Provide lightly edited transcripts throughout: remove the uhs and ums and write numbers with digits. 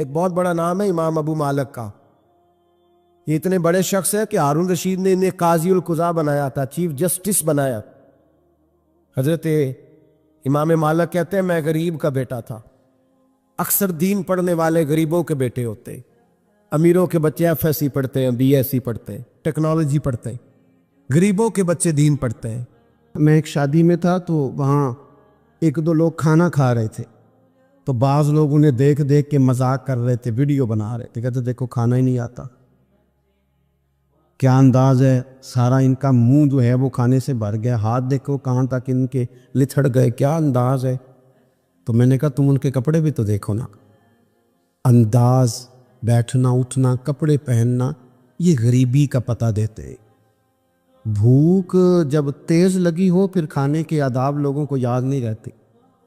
ایک بہت بڑا نام ہے امام ابو مالک کا. یہ اتنے بڑے شخص ہیں کہ ہارون رشید نے انہیں قاضی القضاء بنایا تھا, چیف جسٹس بنایا. حضرت امام مالک کہتے ہیں میں غریب کا بیٹا تھا. اکثر دین پڑھنے والے غریبوں کے بیٹے ہوتے, امیروں کے بچے ایف ایس سی پڑھتے ہیں, بی ایس سی پڑھتے ہیں, ٹیکنالوجی پڑھتے ہیں, غریبوں کے بچے دین پڑھتے ہیں. میں ایک شادی میں تھا تو وہاں ایک دو لوگ کھانا کھا رہے تھے, تو بعض لوگ انہیں دیکھ دیکھ کے مذاق کر رہے تھے, ویڈیو بنا رہے تھے, کہتے دیکھو کھانا ہی نہیں آتا, کیا انداز ہے, سارا ان کا منہ جو ہے وہ کھانے سے بھر گیا, ہاتھ دیکھو کہاں تک ان کے لتھڑ گئے, کیا انداز ہے. تو میں نے کہا تم ان کے کپڑے بھی تو دیکھو نا, انداز, بیٹھنا اٹھنا, کپڑے پہننا, یہ غریبی کا پتہ دیتے ہیں. بھوک جب تیز لگی ہو پھر کھانے کے آداب لوگوں کو یاد نہیں رہتے.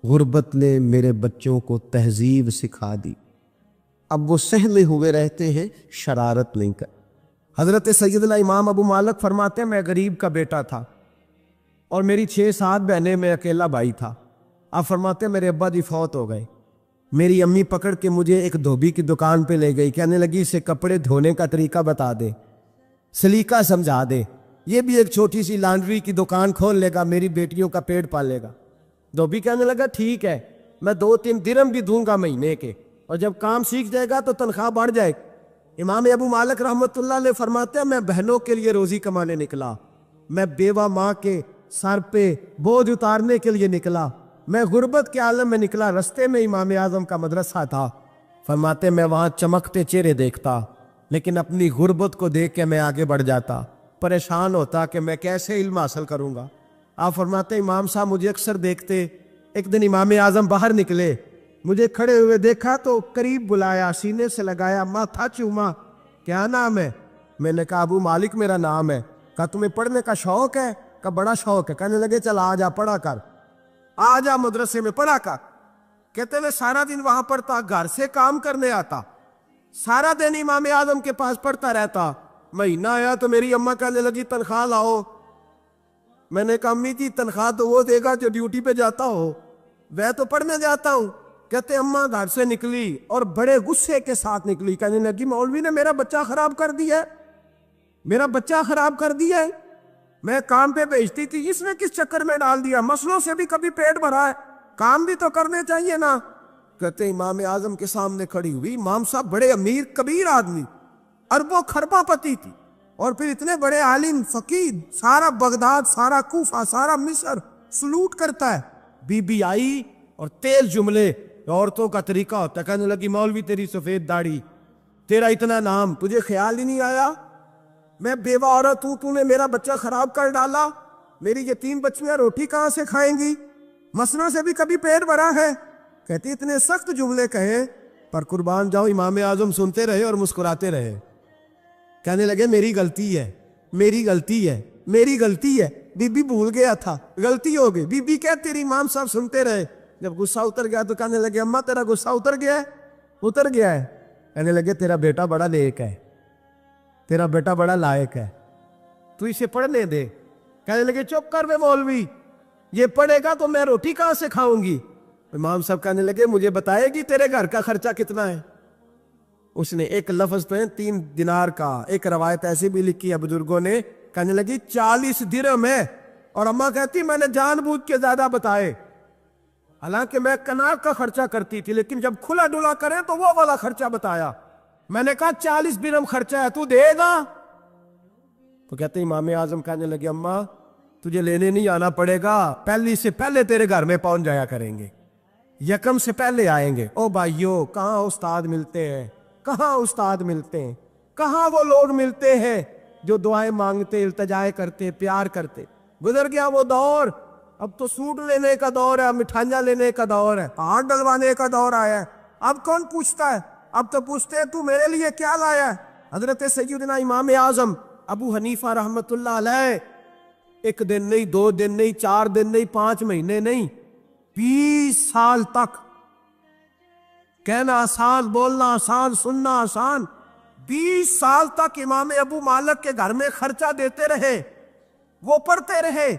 غربت نے میرے بچوں کو تہذیب سکھا دی, اب وہ سہمے ہوئے رہتے ہیں, شرارت نہیں کر. حضرت سیدنا امام ابو مالک فرماتے ہیں میں غریب کا بیٹا تھا اور میری 6-7 بہنیں, میں اکیلا بھائی تھا. آپ فرماتے ہیں میرے ابا جی فوت ہو گئے. میری امی پکڑ کے مجھے ایک دھوبی کی دکان پہ لے گئی, کہنے لگی اسے کپڑے دھونے کا طریقہ بتا دے, سلیقہ سمجھا دے, یہ بھی ایک چھوٹی سی لانڈری کی دکان کھول لے گا, میری بیٹیوں کا پیٹ پال لے گا. دھوبی کہنے لگا ٹھیک ہے, میں 2-3 درہم بھی دوں گا مہینے کے, اور جب کام سیکھ جائے گا تو تنخواہ بڑھ جائے. امام ابو مالک رحمۃ اللہ علیہ فرماتے ہیں میں بہنوں کے لیے روزی کمانے نکلا, میں بیوہ ماں کے سر پہ بوجھ اتارنے کے لیے نکلا, میں غربت کے عالم میں نکلا. رستے میں امام اعظم کا مدرسہ تھا, فرماتے میں وہاں چمکتے چہرے دیکھتا, لیکن اپنی غربت کو دیکھ کے میں آگے بڑھ جاتا, پریشان ہوتا کہ میں کیسے علم حاصل کروں گا. آپ فرماتے امام صاحب مجھے اکثر دیکھتے. ایک دن امام اعظم باہر نکلے, مجھے کھڑے ہوئے دیکھا تو قریب بلایا, سینے سے لگایا, ماتھا چوما, کیا نام ہے؟ میں نے کہا ابو مالک میرا نام ہے. کہا تمہیں پڑھنے کا شوق ہے؟ کہا بڑا شوق ہے. کہنے لگے چل آ جا پڑھا کر, آ جا مدرسے میں پڑھا کر. کہتے میں سارا دن وہاں پڑھتا, گھر سے کام کرنے آتا, سارا دن امام اعظم کے پاس پڑھتا رہتا. مہینہ آیا تو میری اماں کہنے لگی تنخواہ لاؤ. میں نے کہا امی جی تنخواہ تو وہ دے گا جو ڈیوٹی پہ جاتا ہو, میں تو پڑھنے جاتا ہوں. کہتے اماں گھر سے نکلی اور بڑے غصے کے ساتھ نکلی, کہنے لگی مولوی نے میرا بچہ خراب کر دیا ہے, میرا بچہ خراب کر دیا ہے, میں کام پہ بھیجتی تھی, اس نے کس چکر میں ڈال دیا, مسلوں سے بھی کبھی پیٹ بھرا ہے, کام بھی تو کرنے چاہیے نا. کہتے امام اعظم کے سامنے کھڑی ہوئی, امام صاحب بڑے امیر کبیر آدمی, اربوں خرباں پتی تھی, اور پھر اتنے بڑے عالم فقیہ, سارا بغداد, سارا کوفہ, سارا مصر سلوٹ کرتا ہے. بی بی آئی اور تیز جملے, عورتوں کا طریقہ ہوتا ہے. کہنے لگی مولوی تیری سفید داڑھی, تیرا اتنا نام, تجھے خیال ہی نہیں آیا میں بیوہ عورت ہوں, تو نے میرا بچہ خراب کر ڈالا, میری یتیم بچیاں روٹی کہاں سے کھائیں گی, مسنوں سے بھی کبھی پیٹ بھرا ہے. کہتی اتنے سخت جملے کہے پر قربان جاؤ امام اعظم سنتے رہے اور مسکراتے رہے. کہنے لگے میری غلطی ہے, میری غلطی ہے, میری غلطی ہے, بی بی بھول گیا تھا, غلطی ہو گئی. بی بی کہتے تیری امام صاحب سنتے رہے. جب غصہ اتر گیا تو کہنے لگے اماں تیرا غصہ اتر گیا ہے؟ اتر گیا ہے. کہنے لگے تیرا بیٹا بڑا نیک ہے, تیرا بیٹا بڑا لائق ہے, تو اسے پڑھنے دے. کہنے لگے چپ کر بے مولوی, یہ پڑھے گا تو میں روٹی کہاں سے کھاؤں گی. امام صاحب کہنے لگے مجھے بتائے گی تیرے گھر کا خرچہ کتنا ہے. اس نے ایک لفظ تو ہے 3 دینار کا, ایک روایت ایسی بھی لکھی ہے بزرگوں نے, کہنے لگی 40 درہم ہے. اور اماں کہتی میں نے جان بوجھ کے زیادہ بتائے, حالانکہ میں کنار کا خرچہ کرتی تھی, لیکن جب کھلا ڈلا کریں تو وہ والا خرچہ بتایا. میں نے کہا 40 درہم خرچہ ہے, تو دے گا؟ تو کہتے امام اعظم کہنے لگے اماں تجھے لینے نہیں آنا پڑے گا, پہلی سے پہلے تیرے گھر میں پہنچ جایا کریں گے, یکم سے پہلے آئیں گے. او بھائیو کہاں استاد ملتے ہیں, کہاں استاد ملتے ہیں, کہاں وہ لوگ ملتے ہیں جو دعائیں مانگتے, التجائے کرتے, پیار کرتے. گزر گیا وہ دور, اب تو سوٹ لینے کا دور ہے, مٹھائیاں لینے کا دور ہے, ہاتھ ڈلوانے کا دور آیا ہے. اب کون پوچھتا ہے, اب تو پوچھتے ہیں تو میرے لیے کیا لایا ہے. حضرت سیدنا امام اعظم ابو حنیفہ رحمت اللہ علیہ 1 دن نہیں, 2 دن نہیں, 4 دن نہیں, 5 مہینے نہیں, 20 سال تک, کہنا آسان, بولنا آسان, سننا آسان, 20 سال تک امام ابو مالک کے گھر میں خرچہ دیتے رہے, وہ پڑھتے رہے.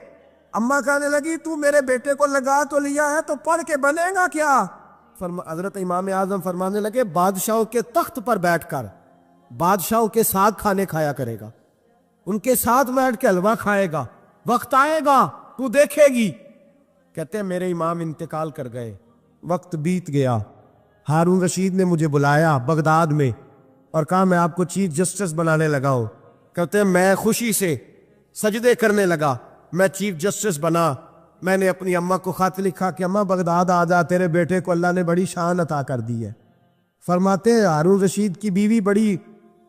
اماں کہنے لگی تو میرے بیٹے کو لگا تو لیا ہے تو پڑھ کے بنے گا کیا, حضرت امام اعظم فرمانے لگے بادشاہوں کے تخت پر بیٹھ کر بادشاہوں کے ساتھ کھانے کھایا کرے گا، ان کے ساتھ بیٹھ کے حلوہ کھائے گا، وقت آئے گا تو دیکھے گی۔ کہتے ہیں میرے امام انتقال کر گئے، وقت بیت گیا، ہارون رشید نے مجھے بلایا بغداد میں اور کہا میں آپ کو چیف جسٹس بنانے لگا ہوں۔ کہتے ہیں میں خوشی سے سجدے کرنے لگا، میں چیف جسٹس بنا۔ میں نے اپنی اماں کو خط لکھا کہ اماں بغداد آ جا، تیرے بیٹے کو اللہ نے بڑی شان عطا کر دی ہے۔ فرماتے ہیں ہارون رشید کی بیوی بڑی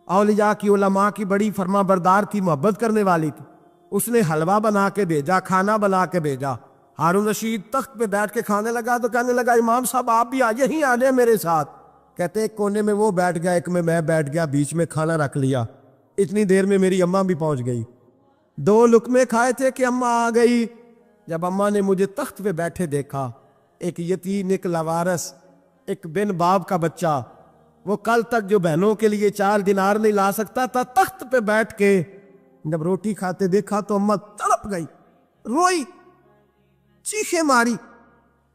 اولیاء کی علماء کی بڑی فرما بردار تھی، محبت کرنے والی تھی، اس نے حلوہ بنا کے بھیجا، کھانا بنا کے بھیجا۔ ہارون رشید تخت پہ بیٹھ کے کھانے لگا تو کہنے لگا امام صاحب آپ بھی یہیں آ جائیں میرے ساتھ۔ کہتے ایک کونے میں وہ بیٹھ گیا، ایک میں بیٹھ گیا، بیچ میں کھانا رکھ لیا۔ اتنی دیر میں میری اماں بھی پہنچ گئی، 2 لقمے کھائے تھے کہ اماں آ گئی۔ جب اماں نے مجھے تخت پہ بیٹھے دیکھا، ایک یتیم، ایک لاوارث، ایک بن باپ کا بچہ، وہ کل تک جو بہنوں کے لیے 4 دینار نہیں لا سکتا تھا، تخت پہ بیٹھ کے جب روٹی کھاتے دیکھا تو اماں تڑپ گئی، روئی، چیخیں ماری۔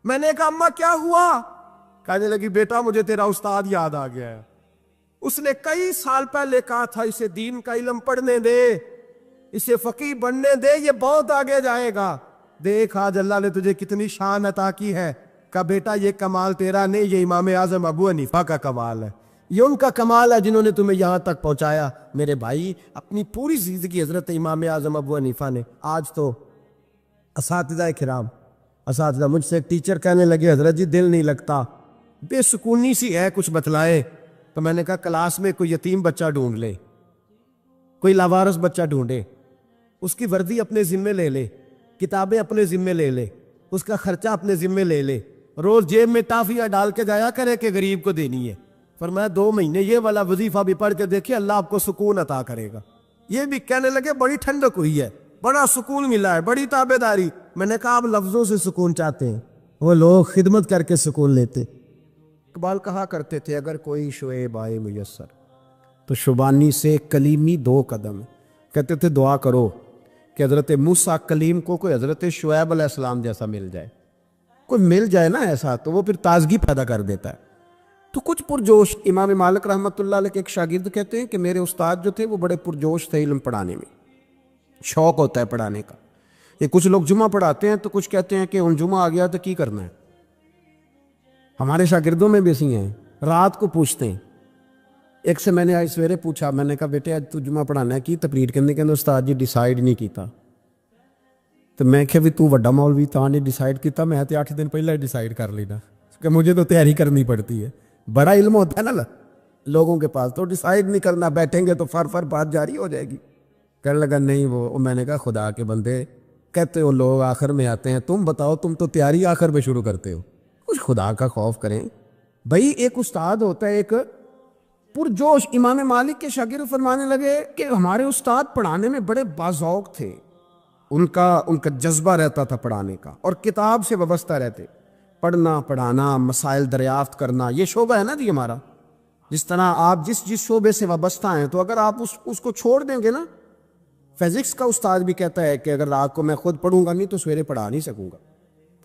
میں نے کہا اماں کیا ہوا؟ کہنے لگی بیٹا مجھے تیرا استاد یاد آ گیا ہے، اس نے کئی سال پہلے کہا تھا اسے دین کا علم پڑھنے دے، اسے فقیہ بننے دے، یہ بہت آگے جائے گا۔ دیکھ آج اللہ نے تجھے کتنی شان عطا کی ہے۔ کہا بیٹا یہ کمال تیرا نہیں، یہ امام اعظم ابو حنیفہ کا کمال ہے، یہ ان کا کمال ہے جنہوں نے تمہیں یہاں تک پہنچایا۔ میرے بھائی اپنی پوری زندگی حضرت امام اعظم ابو حنیفہ نے، آج تو اساتذہ کرام، اساتذہ مجھ سے ایک ٹیچر کہنے لگے حضرت جی دل نہیں لگتا، بے سکونی سی ہے، کچھ بتلائے۔ تو میں نے کہا کلاس میں کوئی یتیم بچہ ڈھونڈ لے، کوئی لاوارث بچہ ڈھونڈے، اس کی وردی اپنے ذمے لے لے، کتابیں اپنے ذمے لے لے، اس کا خرچہ اپنے ذمے لے لے، روز جیب میں ٹافیاں ڈال کے جایا کرے کہ غریب کو دینی ہے۔ فرمایا 2 مہینے یہ والا وظیفہ بھی پڑھ کے دیکھیں، اللہ آپ کو سکون عطا کرے گا۔ یہ بھی کہنے لگے بڑی ٹھنڈک ہوئی ہے، بڑا سکون ملا ہے، بڑی تابع داری۔ میں نے کہا آپ لفظوں سے سکون چاہتے ہیں، وہ لوگ خدمت کر کے سکون لیتے۔ اقبال کہا کرتے تھے اگر کوئی شعیب آئے میسر تو شبانی سے کلیمی 2 قدم۔ کہتے تھے دعا کرو کہ حضرت موسیٰ کلیم کو کوئی حضرت شعیب علیہ السلام جیسا مل جائے، کوئی مل جائے نا ایسا، تو وہ پھر تازگی پیدا کر دیتا ہے۔ تو کچھ پرجوش، امام مالک رحمۃ اللہ علیہ کے ایک شاگرد کہتے ہیں کہ میرے استاد جو تھے وہ بڑے پرجوش تھے، علم پڑھانے میں شوق ہوتا ہے پڑھانے کا۔ یہ کچھ لوگ جمعہ پڑھاتے ہیں تو کچھ کہتے ہیں کہ ان جمعہ آ گیا تو کی کرنا ہے۔ ہمارے شاگردوں میں بھی ایسی ہیں، رات کو پوچھتے ہیں۔ ایک سے میں نے آج سویرے پوچھا، میں نے کہا بیٹے آج تو جمعہ پڑھانا ہے کی تقریر کرنے کے اندر استاد جی ڈیسائیڈ نہیں کیتا۔ تو میں کہ بھی تو وڈا مولوی تاں نے ڈیسائیڈ کیتا، میں تے 8 دن پہلے ڈیسائیڈ کر لینا کہ مجھے تو تیاری کرنی پڑتی ہے۔ بڑا علم ہوتا ہے نا لوگوں کے پاس، تو ڈیسائیڈ نہیں کرنا، بیٹھیں گے تو فر بات جاری ہو جائے گی۔ کہنے لگا نہیں وہ، میں نے کہا خدا کے بندے کہتے ہو لوگ آخر میں آتے ہیں، تم بتاؤ تم تو تیاری آخر میں شروع کرتے ہو، کچھ خدا کا خوف کریں بھائی۔ ایک استاد ہوتا ہے ایک پرجوش۔ امام مالک کے شاگرد فرمانے لگے کہ ہمارے استاد پڑھانے میں بڑے باذوق تھے، ان کا جذبہ رہتا تھا پڑھانے کا، اور کتاب سے وابستہ رہتے، پڑھنا پڑھانا، مسائل دریافت کرنا، یہ شعبہ ہے نا جی ہمارا۔ جس طرح آپ جس شعبے سے وابستہ ہیں تو اگر آپ اس کو چھوڑ دیں گے نا، فزکس کا استاد بھی کہتا ہے کہ اگر رات کو میں خود پڑھوں گا نہیں تو سویرے پڑھا نہیں سکوں گا۔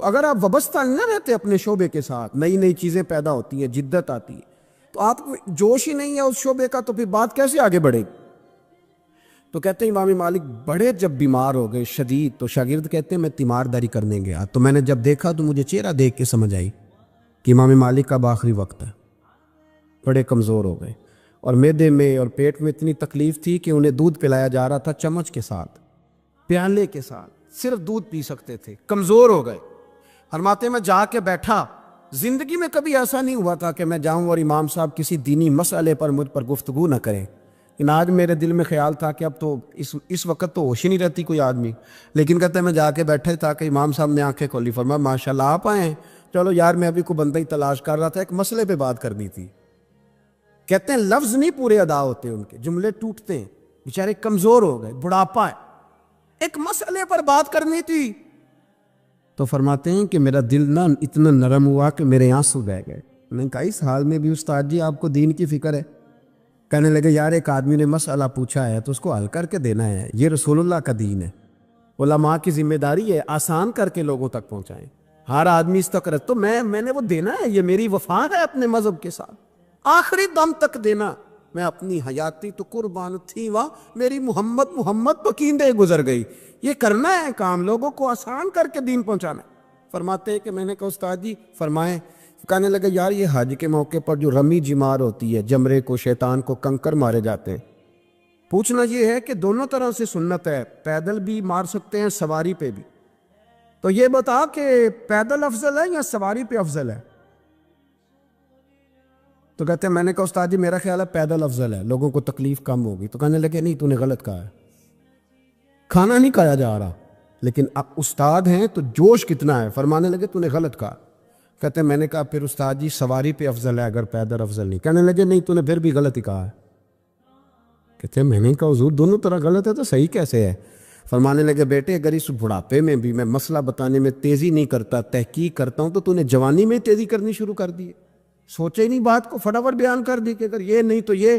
تو اگر آپ وابستہ نہ رہتے اپنے شعبے کے ساتھ، نئی چیزیں پیدا ہوتی ہیں، جدت آتی ہے، تو آپ کو جوش ہی نہیں ہے اس شعبے کا، تو پھر بات کیسے آگے بڑھے گی؟ تو کہتے ہیں امام مالک بڑے جب بیمار ہو گئے شدید، تو شاگرد کہتے ہیں میں تیمارداری کرنے گیا، تو میں نے جب دیکھا تو مجھے چہرہ دیکھ کے سمجھ آئی کہ امام مالک کا آخری وقت ہے، بڑے کمزور ہو گئے، اور معدے میں اور پیٹ میں اتنی تکلیف تھی کہ انہیں دودھ پلایا جا رہا تھا چمچ کے ساتھ، پیالے کے ساتھ، صرف دودھ پی سکتے تھے، کمزور ہو گئے۔ فرماتے میں جا کے بیٹھا، زندگی میں کبھی ایسا نہیں ہوا تھا کہ میں جاؤں اور امام صاحب کسی دینی مسئلے پر مجھ پر گفتگو نہ کریں، لیکن آج میرے دل میں خیال تھا کہ اب تو اس وقت تو ہوش ہی نہیں رہتی کوئی آدمی، لیکن کہتے ہیں میں جا کے بیٹھے تھا کہ امام صاحب نے آنکھیں کھولی، فرمایا ماشاءاللہ آپ آئے ہیں، چلو یار میں ابھی کوئی بندہ ہی تلاش کر رہا تھا، ایک مسئلے پہ بات کرنی تھی۔ کہتے ہیں لفظ نہیں پورے ادا ہوتے ان کے، جملے ٹوٹتے ہیں، بیچارے کمزور ہو گئے، بڑھاپا ہے، ایک مسئلے پر بات کرنی تھی۔ تو فرماتے ہیں کہ میرا دل نہ اتنا نرم ہوا کہ میرے آنسو بہہ گئے۔ میں نے کہا اس حال میں بھی استاد جی آپ کو دین کی فکر ہے؟ کہنے لگے یار ایک آدمی نے مسئلہ پوچھا ہے تو اس کو حل کر کے دینا ہے، یہ رسول اللہ کا دین ہے، علماء کی ذمہ داری ہے آسان کر کے لوگوں تک پہنچائیں۔ ہر آدمی اس تک رکھ، تو میں نے وہ دینا ہے، یہ میری وفا ہے اپنے مذہب کے ساتھ، آخری دم تک دینا۔ میں اپنی حیاتی تو قربان تھی واہ، میری محمد پکیندے گزر گئی۔ یہ کرنا ہے کام، لوگوں کو آسان کر کے دین پہنچانا ہے۔ فرماتے ہیں کہ میں نے کہا استاد جی فرمائیں، کہنے لگے یار یہ حج کے موقع پر جو رمی جمار ہوتی ہے، جمرے کو شیطان کو کنکر مارے جاتے ہیں، پوچھنا یہ ہے کہ دونوں طرح سے سنت ہے، پیدل بھی مار سکتے ہیں، سواری پہ بھی، تو یہ بتا کہ پیدل افضل ہے یا سواری پہ افضل ہے؟ تو کہتے ہیں، میں نے کہا استاد جی میرا خیال ہے پیدل افضل ہے، لوگوں کو تکلیف کم ہوگی۔ تو کہنے لگے نہیں، تو نے غلط کہا ہے، کھانا نہیں کھایا جا رہا، لیکن اب استاد ہیں تو جوش کتنا ہے۔ فرمانے لگے تو نے غلط کہا۔ کہتے ہیں میں نے کہا پھر استاد جی سواری پہ افضل ہے اگر پیدل افضل نہیں؟ کہنے لگے نہیں، تو نے پھر بھی غلط ہی کہا ہے۔ کہتے ہیں میں نے کہا حضور دونوں طرح غلط ہے تو صحیح کیسے ہے؟ فرمانے لگے بیٹے اگر اس بڑھاپے میں بھی میں مسئلہ بتانے میں تیزی نہیں کرتا، تحقیق کرتا ہوں، تو نے جوانی میں تیزی کرنی شروع کر دی ہے، سوچے ہی نہیں بات کو، فٹافٹ بیان کر دی کہ اگر یہ نہیں تو یہ۔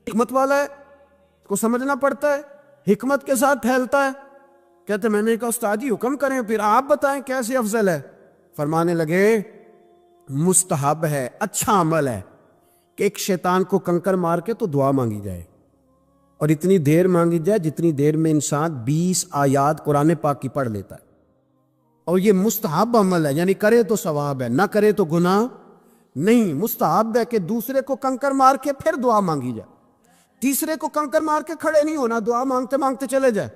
حکمت والا ہے، اس کو سمجھنا پڑتا ہے، حکمت کے ساتھ پھیلتا ہے۔ کہتے میں نے کہا استاد جی حکم کریں، پھر آپ بتائیں کیسے افضل ہے؟ فرمانے لگے مستحب ہے، اچھا عمل ہے کہ ایک شیطان کو کنکر مار کے تو دعا مانگی جائے، اور اتنی دیر مانگی جائے جتنی دیر میں انسان 20 آیات قرآن پاک کی پڑھ لیتا ہے، اور یہ مستحب عمل ہے، یعنی کرے تو ثواب ہے، نہ کرے تو گناہ نہیں۔ مستحب ہے کہ دوسرے کو کنکر مار کے پھر دعا مانگی جائے، تیسرے کو کنکر مار کے کھڑے نہیں ہونا، دعا مانگتے مانگتے چلے جائے۔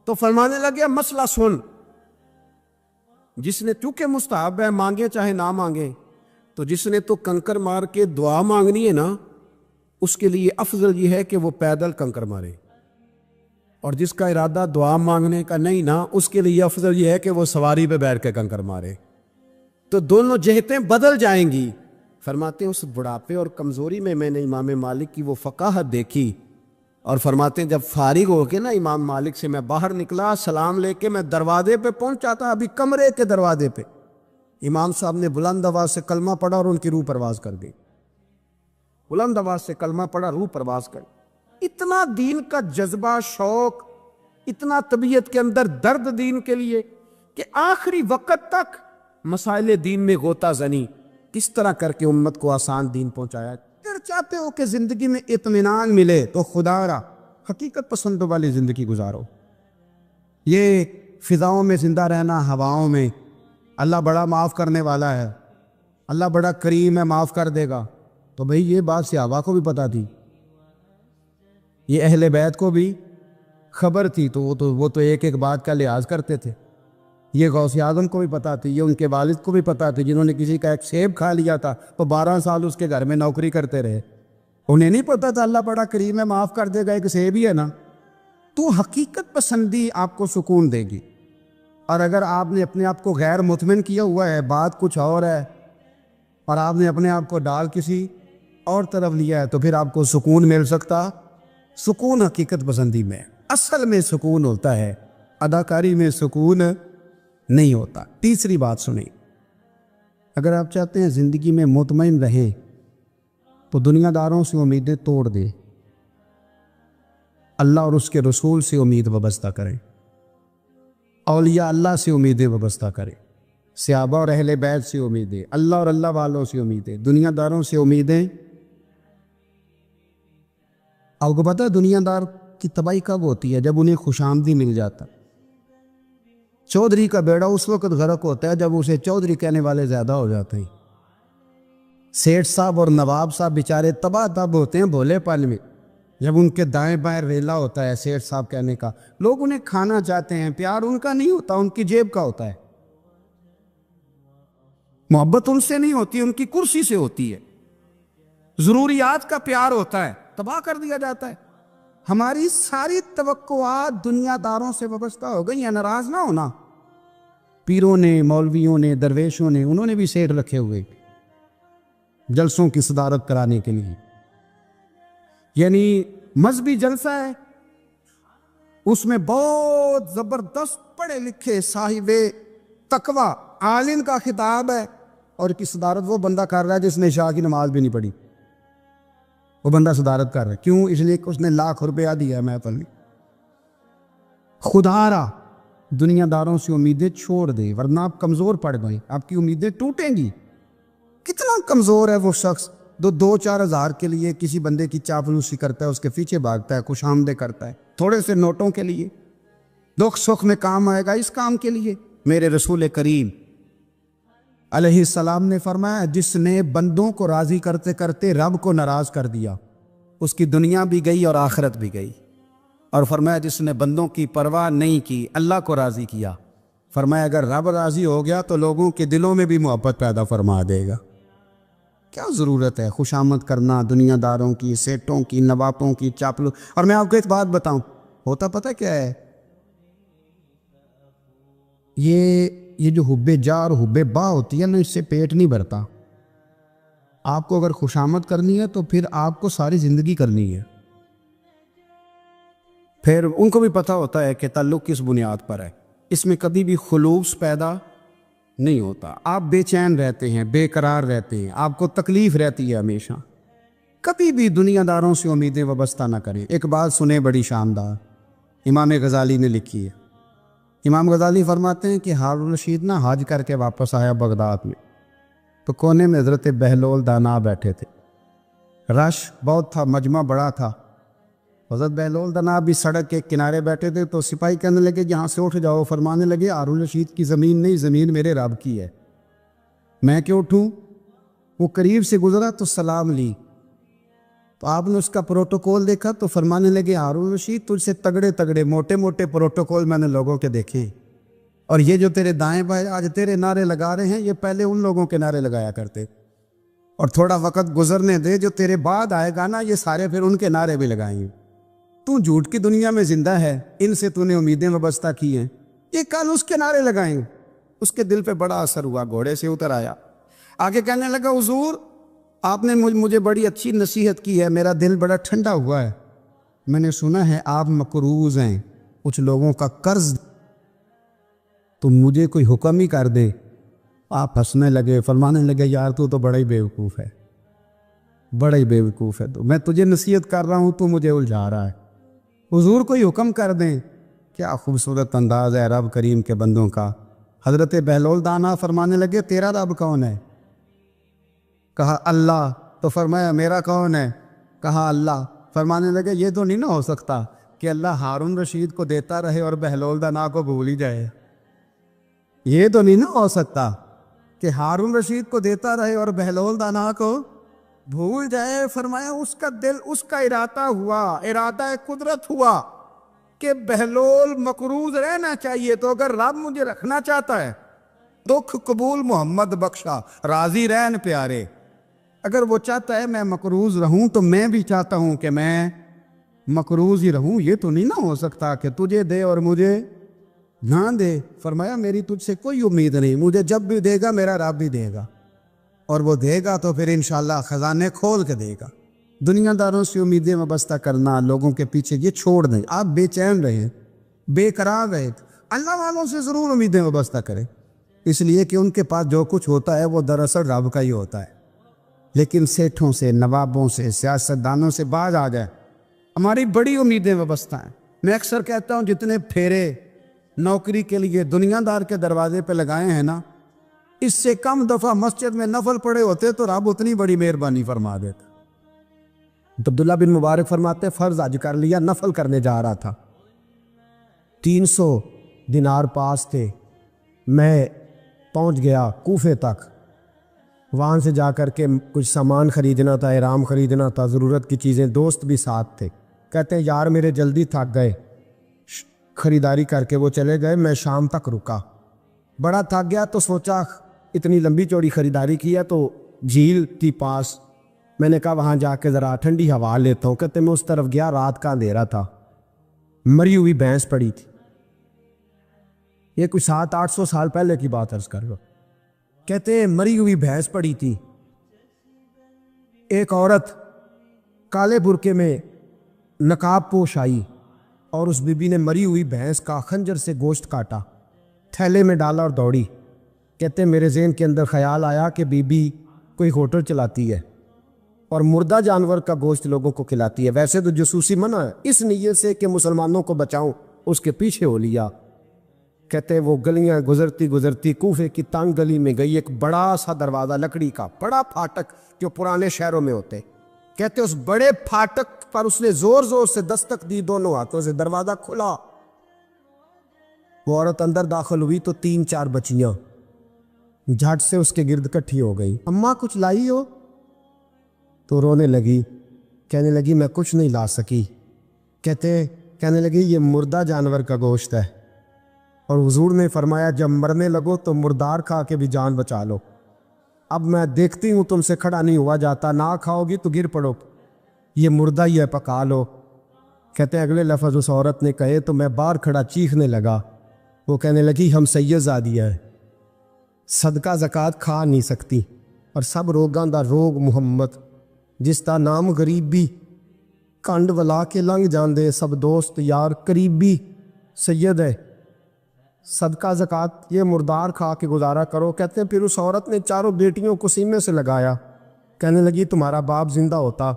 تو فرمانے لگے مسئلہ سن، جس نے چونکہ مستحب ہے مانگے چاہے نہ مانگے، تو جس نے تو کنکر مار کے دعا مانگنی ہے نا، اس کے لیے افضل یہ ہے کہ وہ پیدل کنکر مارے، اور جس کا ارادہ دعا مانگنے کا نہیں نا، اس کے لیے افضل یہ ہے کہ وہ سواری پہ بیٹھ کے کنکر مارے۔ تو دونوں جہتیں بدل جائیں گی۔ فرماتے ہیں اس بڑھاپے اور کمزوری میں نے امام مالک کی وہ فقاہت دیکھی، اور فرماتے ہیں جب فارغ ہو کے نا امام مالک سے میں باہر نکلا، سلام لے کے میں دروازے پہ پہنچا تھا، ابھی کمرے کے دروازے پہ امام صاحب نے بلند آواز سے کلمہ پڑھا اور ان کی روح پرواز کر گئی۔ بلند آواز سے کلمہ پڑھا، روح پرواز کر گئی۔ اتنا دین کا جذبہ، شوق، اتنا طبیعت کے اندر درد دین کے لیے کہ آخری وقت تک مسائل دین میں غوطہ زنی، کس طرح کر کے امت کو آسان دین پہنچایا۔ اگر چاہتے ہو کہ زندگی میں اطمینان ملے تو خدا را حقیقت پسندوں والی زندگی گزارو۔ یہ فضاؤں میں زندہ رہنا، ہواؤں میں، اللہ بڑا معاف کرنے والا ہے، اللہ بڑا کریم ہے، معاف کر دے گا، تو بھئی یہ بات صحابہ کو بھی پتا تھی، یہ اہل بیت کو بھی خبر تھی، تو وہ تو ایک ایک بات کا لحاظ کرتے تھے۔ یہ غوث اعظم کو بھی پتا تھی، یہ ان کے والد کو بھی پتا تھی، جنہوں نے کسی کا ایک سیب کھا لیا تھا تو 12 سال اس کے گھر میں نوکری کرتے رہے، انہیں نہیں پتا تھا اللہ بڑا کریم ہے، معاف کر دے گا، ایک سیب ہی ہے نا۔ تو حقیقت پسندی آپ کو سکون دے گی، اور اگر آپ نے اپنے آپ کو غیر مطمئن کیا ہوا ہے، بات کچھ اور ہے، اور آپ نے اپنے آپ کو ڈال کسی اور طرف لیا ہے، تو پھر آپ کو سکون مل سکتا؟ سکون حقیقت پسندی میں، اصل میں سکون ہوتا ہے، اداکاری میں سکون نہیں ہوتا۔ تیسری بات سنیں، اگر آپ چاہتے ہیں زندگی میں مطمئن رہیں تو دنیا داروں سے امیدیں توڑ دیں، اللہ اور اس کے رسول سے امید وابستہ کریں، اولیاء اللہ سے امیدیں وابستہ کریں، صحابہ اور اہل بیت سے امیدیں، اللہ اور اللہ والوں سے امیدیں، دنیا داروں سے امیدیں۔ آپ کو پتہ ہے دنیا دار کی تباہی کب ہوتی ہے؟ جب انہیں خوش آمدی مل جاتا۔ چودھری کا بیڑا اس وقت غرق ہوتا ہے جب اسے چودھری کہنے والے زیادہ ہو جاتے ہیں۔ سیٹھ صاحب اور نواب صاحب بیچارے تباہ تب ہوتے ہیں بھولے پن میں، جب ان کے دائیں بائیں ریلا ہوتا ہے سیٹھ صاحب کہنے کا، لوگ انہیں کھانا چاہتے ہیں، پیار ان کا نہیں ہوتا، ان کی جیب کا ہوتا ہے، محبت ان سے نہیں ہوتی، ان کی کرسی سے ہوتی ہے، ضروریات کا پیار ہوتا ہے، تباہ کر دیا جاتا ہے۔ ہماری ساری توقعات دنیا داروں سے وابستہ ہو گئی ہیں، ناراض نہ ہونا۔ پیروں نے، مولویوں نے، درویشوں نے، انہوں نے بھی سیٹ رکھے ہوئے جلسوں کی صدارت کرانے کے لیے، یعنی مذہبی جلسہ ہے، اس میں بہت زبردست پڑھے لکھے صاحب تقویٰ عالم کا خطاب ہے، اور کی صدارت وہ بندہ کر رہا ہے جس نے عشاء کی نماز بھی نہیں پڑھی، وہ بندہ صدارت کر رہا ہے، کیوں؟ اس لیے کہ اس نے 1,00,000 روپیہ دیا ہے محفل میں۔ خدا را دنیا داروں سے امیدیں چھوڑ دیں ورنہ آپ کمزور پڑ گئے، آپ کی امیدیں ٹوٹیں گی۔ کتنا کمزور ہے وہ شخص جو 2-4 ہزار کے لیے کسی بندے کی چاپلوسی کرتا ہے، اس کے پیچھے بھاگتا ہے، خوش آمدیں کرتا ہے تھوڑے سے نوٹوں کے لیے۔ دکھ سکھ میں کام آئے گا اس کام کے لیے۔ میرے رسول کریم علیہ السلام نے فرمایا، جس نے بندوں کو راضی کرتے کرتے رب کو ناراض کر دیا، اس کی دنیا بھی گئی اور آخرت بھی گئی۔ اور فرمایا جس نے بندوں کی پرواہ نہیں کی، اللہ کو راضی کیا، فرمایا اگر رب راضی ہو گیا تو لوگوں کے دلوں میں بھی محبت پیدا فرما دے گا۔ کیا ضرورت ہے خوش آمد کرنا دنیا داروں کی، سیٹوں کی، نوابوں کی، چاپلو۔ اور میں آپ کو ایک بات بتاؤں، ہوتا پتہ کیا ہے، یہ جو حب جا اور حب با ہوتی ہے نا، اس سے پیٹ نہیں بھرتا۔ آپ کو اگر خوش آمد کرنی ہے تو پھر آپ کو ساری زندگی کرنی ہے۔ پھر ان کو بھی پتہ ہوتا ہے کہ تعلق کس بنیاد پر ہے، اس میں کبھی بھی خلوص پیدا نہیں ہوتا۔ آپ بے چین رہتے ہیں، بے قرار رہتے ہیں، آپ کو تکلیف رہتی ہے ہمیشہ۔ کبھی بھی دنیا داروں سے امیدیں وابستہ نہ کریں۔ ایک بات سنیں بڑی شاندار، امام غزالی نے لکھی ہے۔ امام غزالی فرماتے ہیں کہ ہارون الرشید نہ حج کر کے واپس آیا بغداد میں، تو کونے میں حضرت بہلول دانا بیٹھے تھے۔ رش بہت تھا، مجمع بڑا تھا۔ حضرت بہلول دانا بھی سڑک کے کنارے بیٹھے تھے، تو سپاہی کہنے لگے یہاں سے اٹھ جاؤ۔ فرمانے لگے ہارون الرشید کی زمین نہیں، زمین میرے رب کی ہے، میں کیوں اٹھوں؟ وہ قریب سے گزرا تو سلام لی، تو آپ نے اس کا پروٹوکول دیکھا تو فرمانے لگے ہارون الرشید تجھ سے تگڑے تگڑے موٹے موٹے پروٹوکول میں نے لوگوں کے دیکھے، اور یہ جو تیرے دائیں بائیں آج تیرے نعرے لگا رہے ہیں، یہ پہلے ان لوگوں کے نعرے لگایا کرتے، اور تھوڑا وقت گزرنے دے، جو تیرے بعد آئے گا نا، یہ سارے پھر ان کے نعرے بھی لگائیں گے۔ تو جھوٹ کی دنیا میں زندہ ہے، ان سے تو نے امیدیں وابستہ کی ہیں، یہ کل اس کے نعرے لگائیں گے۔ اس کے دل پہ بڑا اثر ہوا، گھوڑے سے اتر آیا، آگے کہنے لگا حضور آپ نے مجھے بڑی اچھی نصیحت کی ہے، میرا دل بڑا ٹھنڈا ہوا ہے، میں نے سنا ہے آپ مقروض ہیں، کچھ لوگوں کا قرض، تو مجھے کوئی حکم ہی کر دے۔ آپ ہنسنے لگے، فرمانے لگے یار تو بڑا ہی بیوقوف ہے، بڑا ہی بیوقوف ہے، تو میں تجھے نصیحت کر رہا ہوں، تو مجھے الجھا رہا ہے، حضور کوئی حکم کر دیں۔ کیا خوبصورت انداز ہے رب کریم کے بندوں کا۔ حضرت بہلول دانا فرمانے لگے تیرا رب کون ہے؟ کہا اللہ۔ تو فرمایا میرا کون ہے؟ کہا اللہ۔ فرمانے لگے یہ تو نہیں نہ ہو سکتا کہ اللہ ہارون رشید کو دیتا رہے اور بہلول دانا کو بھول ہی جائے، یہ تو نہیں نہ ہو سکتا کہ ہارون رشید کو دیتا رہے اور بہلول دانا کو بھول جائے۔ فرمایا اس کا دل، اس کا ارادہ ہوا، ارادہ قدرت ہوا کہ بہلول مقروض رہنا چاہیے، تو اگر رب مجھے رکھنا چاہتا ہے، دکھ قبول محمد بخشا، راضی رہن پیارے، اگر وہ چاہتا ہے میں مقروض رہوں تو میں بھی چاہتا ہوں کہ میں مقروض ہی رہوں، یہ تو نہیں نہ ہو سکتا کہ تجھے دے اور مجھے نہ دے۔ فرمایا میری تجھ سے کوئی امید نہیں، مجھے جب بھی دے گا میرا رب بھی دے گا، اور وہ دے گا تو پھر انشاءاللہ خزانے کھول کے دے گا۔ دنیا داروں سے امیدیں وابستہ کرنا، لوگوں کے پیچھے، یہ چھوڑ دیں۔ آپ بے چین رہیں، بے قرار رہیں، اللہ والوں سے ضرور امیدیں وابستہ کریں، اس لیے کہ ان کے پاس جو کچھ ہوتا ہے وہ دراصل رب کا ہی ہوتا ہے۔ لیکن سیٹھوں سے، نوابوں سے، سیاستدانوں سے باز آ جائے، ہماری بڑی امیدیں وابستہ ہیں۔ میں اکثر کہتا ہوں جتنے پھیرے نوکری کے لیے دنیا دار کے دروازے پہ لگائے ہیں نا، اس سے کم دفعہ مسجد میں نفل پڑے ہوتے تو رب اتنی بڑی مہربانی فرما دیتا۔ تو عبداللہ بن مبارک فرماتے فرض حج کر لیا، نفل کرنے جا رہا تھا، 300 دینار پاس تھے، میں پہنچ گیا کوفے تک، وہاں سے جا کر کے کچھ سامان خریدنا تھا، احرام خریدنا تھا، ضرورت کی چیزیں، دوست بھی ساتھ تھے، کہتے ہیں یار میرے جلدی تھک گئے، خریداری کر کے وہ چلے گئے، میں شام تک رکا، بڑا تھک گیا تو سوچا اتنی لمبی چوڑی خریداری کی ہے تو جھیل تھی پاس، میں نے کہا وہاں جا کے ذرا ٹھنڈی ہوا لیتا ہوں۔ کہتے میں اس طرف گیا، رات کا اندھیرا تھا، مری ہوئی بھینس پڑی تھی، یہ کوئی 700-800 سال پہلے کی بات عرض کر رہا، کہتے مری ہوئی بھینس پڑی تھی، ایک عورت کالے برقعے میں نقاب پوش آئی اور اس بی بی نے مری ہوئی بھینس کا خنجر سے گوشت کاٹا، تھیلے میں ڈالا اور دوڑی۔ کہتے میرے ذہن کے اندر خیال آیا کہ بی بی کوئی ہوٹل چلاتی ہے اور مردہ جانور کا گوشت لوگوں کو کھلاتی ہے، ویسے تو جاسوسی منع ہے، اس نیت سے کہ مسلمانوں کو بچاؤں اس کے پیچھے ہو لیا۔ کہتے ہیں وہ گلیاں گزرتی گزرتی کوفے کی تنگ گلی میں گئی، ایک بڑا سا دروازہ لکڑی کا، بڑا پھاٹک جو پرانے شہروں میں ہوتے، کہتے اس بڑے پھاٹک پر اس نے زور زور سے دستک دی، دونوں ہاتھوں سے دروازہ کھلا، وہ عورت اندر داخل ہوئی تو 3-4 بچیاں جھٹ سے اس کے گرد کٹھی ہو گئی، اماں کچھ لائی ہو؟ تو رونے لگی، کہنے لگی میں کچھ نہیں لا سکی، کہنے لگی یہ مردہ جانور کا گوشت ہے، اور حضور نے فرمایا جب مرنے لگو تو مردار کھا کے بھی جان بچا لو، اب میں دیکھتی ہوں تم سے کھڑا نہیں ہوا جاتا، نہ کھاؤ گی تو گر پڑو، یہ مردہ ہی ہے پکا لو۔ کہتے ہیں اگلے لفظ اس عورت نے کہے تو میں باہر کھڑا چیخنے لگا، وہ کہنے لگی ہم سید زادیہ ہیں، صدقہ زکوٰۃ کھا نہیں سکتی، اور سب روگاں دا روگ محمد، جس دا نام غریبی، کنڈ ولا کے لنگ جاندے سب دوست یار، قریبی سید ہے، صدقہ زکوٰۃ یہ مردار کھا کے گزارا کرو۔ کہتے ہیں پھر اس عورت نے چاروں بیٹیوں کو سینے سے لگایا، کہنے لگی تمہارا باپ زندہ ہوتا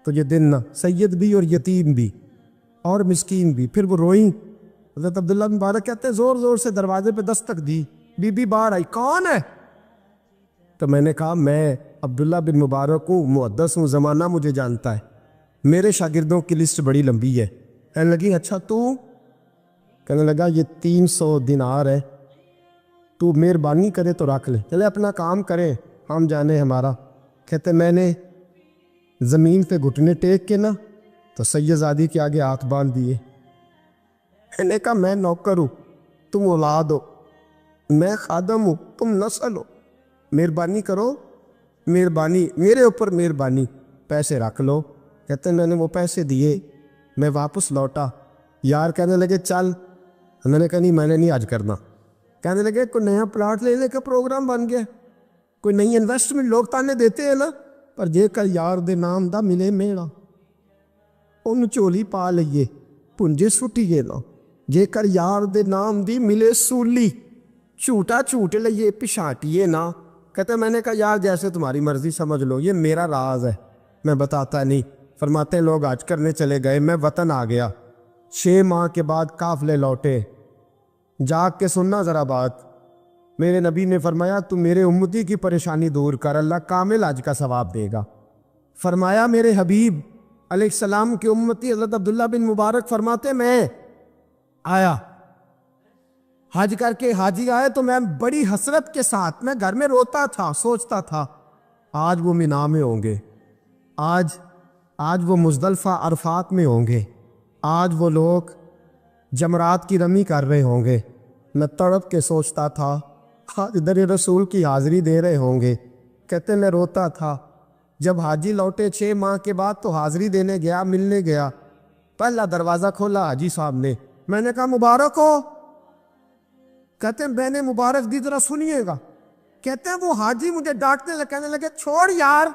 تو یہ دن نہ، سید بھی اور یتیم بھی اور مسکین بھی۔ پھر وہ روئیں، حضرت عبداللہ بن مبارک کہتے ہیں زور زور سے دروازے پہ دستک دی، بی بی باہر آئی، کون ہے؟ تو میں نے کہا میں عبداللہ بن مبارک ہوں، محدث ہوں، زمانہ مجھے جانتا ہے، میرے شاگردوں کی لسٹ بڑی لمبی ہے۔ کہنے لگی اچھا تو؟ کہنے لگا یہ 300 دینار ہے، تو مہربانی کرے تو رکھ لے، چلے اپنا کام کرے ہم جانے ہمارا۔ کہتے میں نے زمین پہ گھٹنے ٹیک کے نا تو سید زادی کے آگے ہاتھ باندھ دیے، میں نے کہا میں نوکر ہوں، تم اولاد ہو، میں خادم ہوں، تم نسل ہو، مہربانی کرو، مہربانی میرے اوپر مہربانی، پیسے رکھ لو۔ کہتے ہیں میں نے وہ پیسے دیے، میں واپس لوٹا، یار کہنے لگے چل، میں نے کہا نہیں میں نے نہیں آج کرنا۔ کہنے لگے کوئی نیا پلاٹ لینے کا پروگرام بن گیا، کوئی نئی انویسٹمنٹ، لوگ تانے دیتے ہیں نا، پر جے کر یار دے نام دا ملے میڑا، ان چولی پا لئیے پنجے سٹیے نا، جے کر یار دے نام دی ملے سولی، چھوٹا چھوٹ لئیے پشانٹیے نا۔ کہتے میں نے کہا یار جیسے تمہاری مرضی سمجھ لو، یہ میرا راز ہے، میں بتاتا نہیں۔ فرماتے ہیں لوگ حج کرنے چلے گئے، میں وطن آ گیا، 6 ماہ کے بعد قافلے لوٹے، جاگ کے سننا ذرا بات، میرے نبی نے فرمایا تو میرے امتی کی پریشانی دور کر، اللہ کامل حج کا ثواب دے گا۔ فرمایا میرے حبیب علیہ السلام کے امتی حضرت عبداللہ بن مبارک فرماتے میں آیا حج کر کے، حاجی آئے تو میں بڑی حسرت کے ساتھ، میں گھر میں روتا تھا، سوچتا تھا آج وہ مینا میں ہوں گے، آج وہ مزدلفہ عرفات میں ہوں گے، آج وہ لوگ جمرات کی رمی کر رہے ہوں گے، میں تڑپ کے سوچتا تھا آج در رسول کی حاضری دے رہے ہوں گے۔ کہتے میں روتا تھا، جب حاجی لوٹے 6 ماہ کے بعد تو حاضری دینے گیا، ملنے گیا، پہلا دروازہ کھولا حاجی صاحب نے، میں نے کہا مبارک ہو؟ کہتے ہیں میں نے مبارک دی، ذرا سنیے گا۔ کہتے ہیں وہ حاجی مجھے ڈانٹنے لگے، کہنے لگے چھوڑ یار،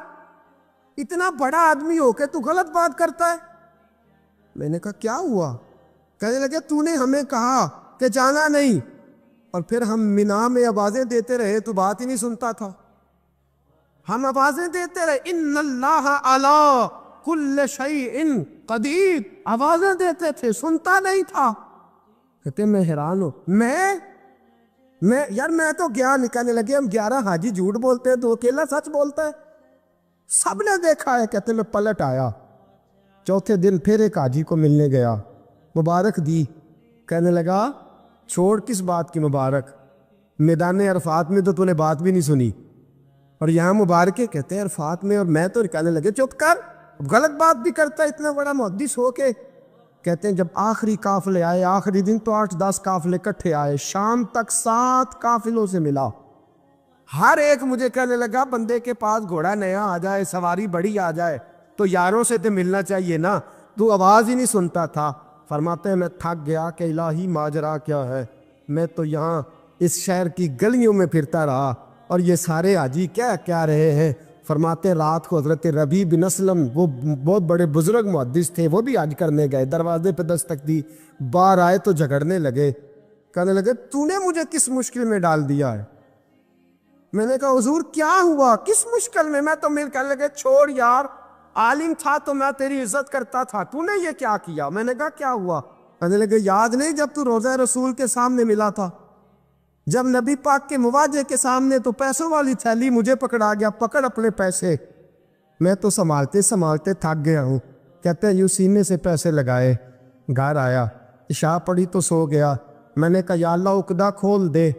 اتنا بڑا آدمی ہو کے تو غلط بات کرتا ہے۔ میں نے کہا کیا ہوا؟ کہنے لگے تو نے ہمیں کہا کہ جانا نہیں، اور پھر ہم مینا میں آوازیں دیتے رہے تو بات ہی نہیں سنتا تھا، ہم آوازیں دیتے رہے ان اللہ علی کل شیء قدیر، آوازیں دیتے تھے، سنتا نہیں تھا۔ کہتے میں حیران ہوں، یار میں تو گیا نہیں۔ کہنے لگے ہم 11 حاجی جھوٹ بولتے ہیں تو اکیلا سچ بولتا ہے، سب نے دیکھا ہے۔ کہتے میں پلٹ آیا، چوتھے دن پھر ایک حاجی کو ملنے گیا، مبارک دی، کہنے لگا چھوڑ کس بات کی مبارک، میدان عرفات میں تو تو نے بات بھی نہیں سنی، اور یہاں مبارکے کہتے ہیں عرفات میں، اور میں تو کہنے لگے چپ کر، غلط بات بھی کرتا ہے اتنا بڑا محدث ہو کے۔ کہتے ہیں جب آخری قافلے آئے، آخری دن تو 8-10 قافلے کٹھے آئے، شام تک 7 قافلوں سے ملا، ہر ایک مجھے کہنے لگا بندے کے پاس گھوڑا نیا آ جائے، سواری بڑی آ جائے تو یاروں سے تو ملنا چاہیے نا، تو آواز ہی نہیں سنتا تھا۔ فرماتے ہیں میں تھک گیا کہ الہی ماجرا کیا ہے، میں تو یہاں اس شہر کی گلیوں میں پھرتا رہا اور یہ سارے حاجی کیا رہے ہیں۔ فرماتے ہیں رات کو حضرت ربیع بن اسلم، وہ بہت بڑے بزرگ محدث تھے، وہ بھی حج کرنے گئے، دروازے پہ دستک دی، باہر آئے تو جھگڑنے لگے، کہنے لگے تو نے مجھے کس مشکل میں ڈال دیا ہے؟ میں نے کہا حضور کیا ہوا، کس مشکل میں؟ میں تو کہنے لگے چھوڑ یار، عالم تھا تو میں تیری عزت کرتا تھا، تو نے یہ کیا کیا؟ میں نے کہا کیا ہوا؟ کہنے لگے یاد نہیں جب تو روضہ رسول کے سامنے ملا تھا، جب نبی پاک کے مواجہ کے سامنے تو پیسوں والی تھیلی مجھے پکڑا گیا، پکڑ اپنے پیسے، میں تو سنبھالتے سنبھالتے تھک گیا ہوں۔ کہتے ہیں یوں سینے سے پیسے لگائے، گھر آیا، عشاء پڑھی تو سو گیا۔ میں نے کہا یا اللہ عقدہ کھول دے۔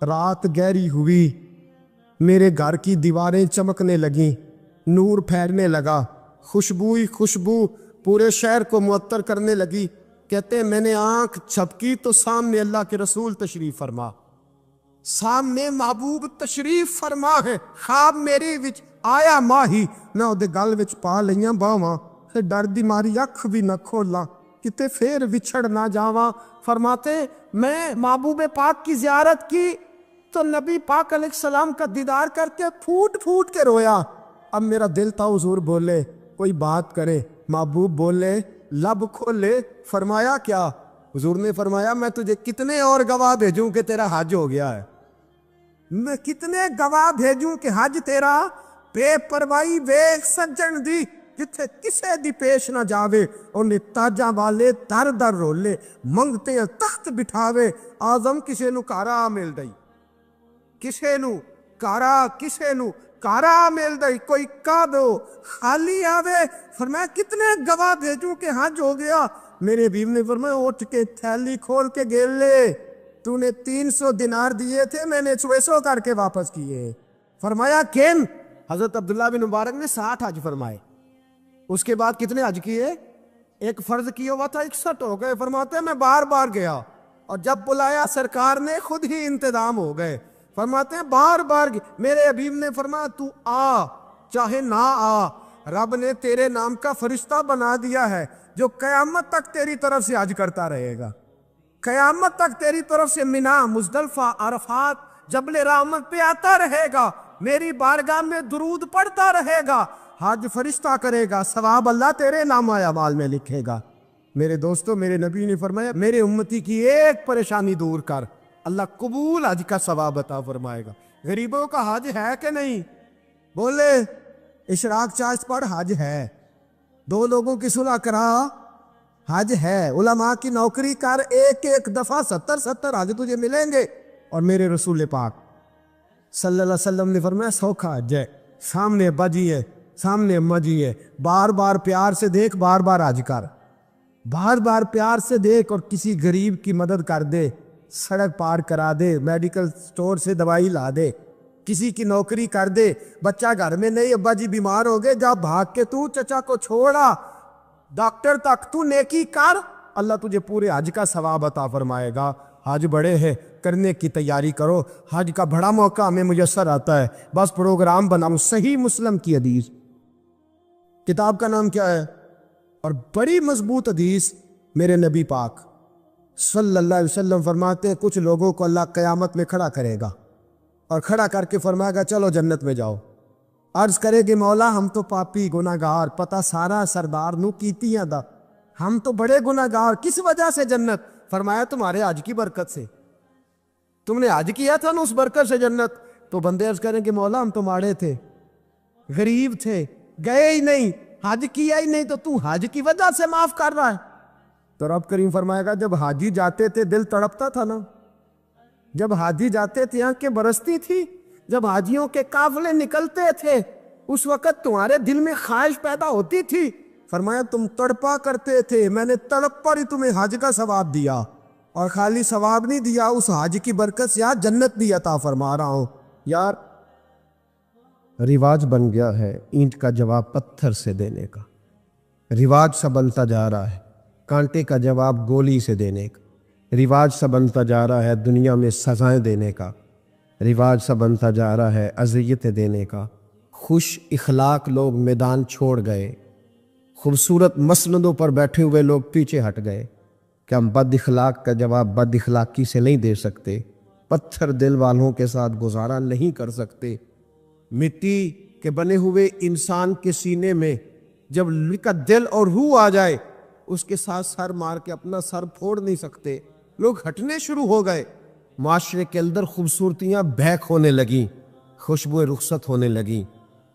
رات گہری ہوئی، میرے گھر کی دیواریں چمکنے لگیں، نور پھیرنے لگا، خوشبو ہی خوشبو پورے شہر کو معطر کرنے لگی۔ کہتے ہیں میں نے آنکھ جھپکی تو سامنے اللہ کے رسول تشریف فرما، سامنے محبوب تشریف فرما ہے۔ خواب میری وچ آیا ماہی، میں اودے گل وچ پا لئیاں باواں، پھر ڈر دی ماری اکھ بھی نہ کھولاں، کتے پھر وچھڑ نہ جاواں۔ فرماتے میں محبوب پاک کی زیارت کی تو نبی پاک علیہ السلام کا دیدار کر کے پھوٹ پھوٹ کے رویا۔ اب میرا دل تھا حضور بولے، کوئی بات کرے، محبوب بولے، لب کھولے۔ فرمایا کیا؟ حضور نے فرمایا میں تجھے کتنے اور گواہ بھیجوں کہ تیرا حج ہو گیا ہے، میں کتنے گواہ بھیجوں کہ حج تیرا بے پرواہی ویکھ سجن دی، جتھے کسے دی پیش نہ جاوے، انہیں تاجاں والے در در رولے، منگتے ہیں تخت بٹھاوے، آزم کسے نو کارا مل دئی، کسے نو کارا، کسے نو کارا مل دئی، کوئی کا دو خالی آوے۔ فرمایا کتنے گواہ بھیجوں کہ حج ہو گیا؟ میرے بیوی نے فرمایا اٹھ کے تھیلی کھول کے گیل لے، تو نے 300 دینار دیے تھے، میں نے 600 کر کے واپس کیے۔ فرمایا کن؟ حضرت عبداللہ بن مبارک نے 60 حج فرمائے، اس کے بعد کتنے حج کیے؟ ایک فرض کیا ہوا تھا 61 ہو گئے۔ فرماتے ہیں میں بار بار گیا اور جب بلایا سرکار نے خود ہی انتظام ہو گئے۔ فرماتے ہیں بار بار میرے حبیب نے فرمایا تو آ چاہے نہ آ، رب نے تیرے نام کا فرشتہ بنا دیا ہے جو قیامت تک تیری طرف سے حج کرتا رہے گا، قیامت تک تیری طرف سے منا، مزدلفہ، عرفات، جبل رحمت پہ آتا رہے گا، میری بارگاہ میں درود پڑھتا رہے گا، حج فرشتہ کرے گا، ثواب اللہ تیرے نام اعمال میں لکھے گا۔ میرے دوستو، میرے نبی نے فرمایا میرے امتی کی ایک پریشانی دور کر، اللہ قبول حج کا ثواب عطا فرمائے گا۔ غریبوں کا حج ہے کہ نہیں؟ بولے اشراق چاشت پڑھ، حج ہے۔ 2 لوگوں کی صلح کرا، حج ہے۔ علماء کی نوکری کر، ایک ایک دفعہ 70 حج تجھے ملیں گے۔ اور میرے رسول پاک صلی اللہ علیہ وسلم نے فرمایا سوکھا حج ہے، سامنے بجی ہے، سامنے مجی ہے، بار بار پیار سے دیکھ، بار بار حج کر، بار بار پیار سے دیکھ، اور کسی غریب کی مدد کر دے، سڑک پار کرا دے، میڈیکل سٹور سے دوائی لا دے، کسی کی نوکری کر دے، بچہ گھر میں نہیں، ابا جی بیمار ہو گئے، جا بھاگ کے تو چچا کو چھوڑا ڈاکٹر تک، تو نیکی کر، اللہ تجھے پورے حج کا ثواب عطا فرمائے گا۔ حج بڑے ہیں، کرنے کی تیاری کرو، حج کا بڑا موقع ہمیں میسر آتا ہے، بس پروگرام بناؤ۔ صحیح مسلم کی حدیث، کتاب کا نام کیا ہے؟ اور بڑی مضبوط حدیث، میرے نبی پاک صلی اللہ علیہ وسلم فرماتے ہیں کچھ لوگوں کو اللہ قیامت میں کھڑا کرے گا اور کھڑا کر کے فرمائے گا چلو جنت میں جاؤ۔ عرض کرے گی مولا ہم تو پاپی گناہگار، پتہ سارا سردار نو کیتیاں دا، ہم تو بڑے گناہگار، کس وجہ سے جنت؟ فرمایا تمہارے حج کی برکت سے، تم نے حج کیا تھا نا، اس برکت سے جنت۔ تو بندے عرض کریں کہ مولا ہم تو ماڑے تھے، غریب تھے، گئے ہی نہیں، حج کیا ہی نہیں، تو تو حج کی وجہ سے معاف کر رہا ہے؟ تو رب کریم فرمائے گا جب حاجی جاتے تھے دل تڑپتا تھا نا، جب حاجی جاتے تھے آنکھیں برستی تھی، جب حاجیوں کے قافلے نکلتے تھے اس وقت تمہارے دل میں خواہش پیدا ہوتی تھی، فرمایا تم تڑپا کرتے تھے، میں نے تڑپ پر ہی تمہیں حج کا ثواب دیا، اور خالی ثواب نہیں دیا، اس حج کی برکت سے آج جنت بھی عطا فرما رہا ہوں۔ یار رواج بن گیا ہے اینٹ کا جواب پتھر سے دینے کا، رواج سا بنتا جا رہا ہے کانٹے کا جواب گولی سے دینے کا، رواج سا بنتا جا رہا ہے دنیا میں سزائیں دینے کا، رواج سا بنتا جا رہا ہے اذیتیں دینے کا۔ خوش اخلاق لوگ میدان چھوڑ گئے، خوبصورت مسندوں پر بیٹھے ہوئے لوگ پیچھے ہٹ گئے کہ ہم بد اخلاق کا جواب بد اخلاقی سے نہیں دے سکتے، پتھر دل والوں کے ساتھ گزارا نہیں کر سکتے۔ مٹی کے بنے ہوئے انسان کے سینے میں جب لکا دل اور روح آ جائے اس کے ساتھ سر مار کے اپنا سر پھوڑ نہیں سکتے، لوگ ہٹنے شروع ہو گئے، معاشرے کے اندر خوبصورتیاں بہک ہونے لگیں، خوشبوئیں رخصت ہونے لگیں،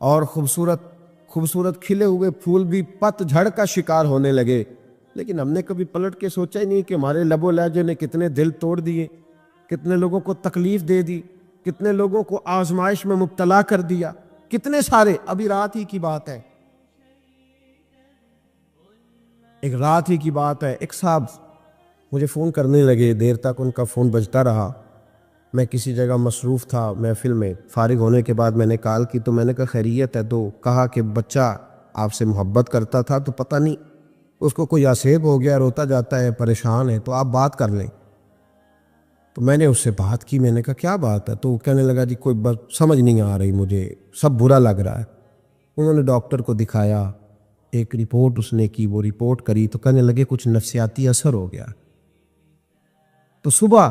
اور خوبصورت کھلے ہوئے پھول بھی پت جھڑ کا شکار ہونے لگے۔ لیکن ہم نے کبھی پلٹ کے سوچا ہی نہیں کہ ہمارے لب و لہجے نے کتنے دل توڑ دیے، کتنے لوگوں کو تکلیف دے دی، کتنے لوگوں کو آزمائش میں مبتلا کر دیا، کتنے سارے. ابھی رات ہی کی بات ہے، ایک صاحب مجھے فون کرنے لگے، دیر تک ان کا فون بجتا رہا. میں کسی جگہ مصروف تھا محفل میں، فارغ ہونے کے بعد میں نے کال کی تو میں نے کہا خیریت ہے؟ تو کہا کہ بچہ آپ سے محبت کرتا تھا تو پتہ نہیں اس کو کوئی آسیب ہو گیا، روتا جاتا ہے، پریشان ہے، تو آپ بات کر لیں. تو میں نے اس سے بات کی، میں نے کہا کیا بات ہے؟ تو وہ کہنے لگا جی کوئی بات سمجھ نہیں آ رہی، مجھے سب برا لگ رہا ہے. انہوں نے ڈاکٹر کو دکھایا، ایک رپورٹ اس نے کی، وہ رپورٹ کری تو کہنے لگے کچھ نفسیاتی اثر ہو گیا. تو صبح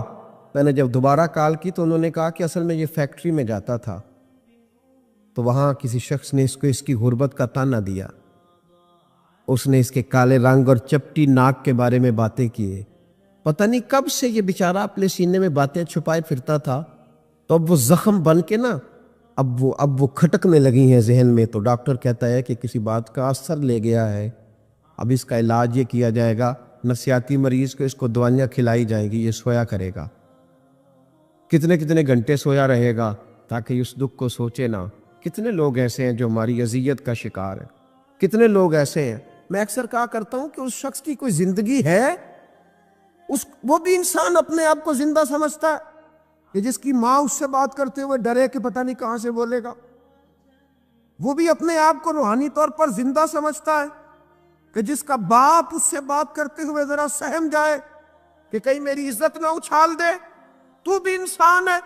میں نے جب دوبارہ کال کی تو انہوں نے کہا کہ اصل میں یہ فیکٹری میں جاتا تھا تو وہاں کسی شخص نے اس کی غربت کا تانا دیا، اس نے اس کے کالے رنگ اور چپٹی ناک کے بارے میں باتیں کیے. پتہ نہیں کب سے یہ بیچارہ اپنے سینے میں باتیں چھپائے پھرتا تھا، تو اب وہ زخم بن کے نا اب وہ کھٹکنے لگی ہیں ذہن میں. تو ڈاکٹر کہتا ہے کہ کسی بات کا اثر لے گیا ہے، اب اس کا علاج یہ کیا جائے گا، نفسیاتی مریض کو اس کو دوائیاں کھلائی جائیں گی، یہ سویا کرے گا، کتنے کتنے گھنٹے سویا رہے گا تاکہ اس دکھ کو سوچے نہ. کتنے لوگ ایسے ہیں جو ہماری اذیت کا شکار ہیں، کتنے لوگ ایسے ہیں. میں اکثر کہا کرتا ہوں کہ اس شخص کی کوئی زندگی ہے، وہ بھی انسان اپنے آپ کو زندہ سمجھتا ہے کہ جس کی ماں اس سے بات کرتے ہوئے ڈرے کہ پتہ نہیں کہاں سے بولے گا. وہ بھی اپنے آپ کو روحانی طور پر زندہ سمجھتا ہے کہ جس کا باپ اس سے بات کرتے ہوئے ذرا سہم جائے کہ کہیں میری عزت نہ اچھال دے. تو بھی انسان ہے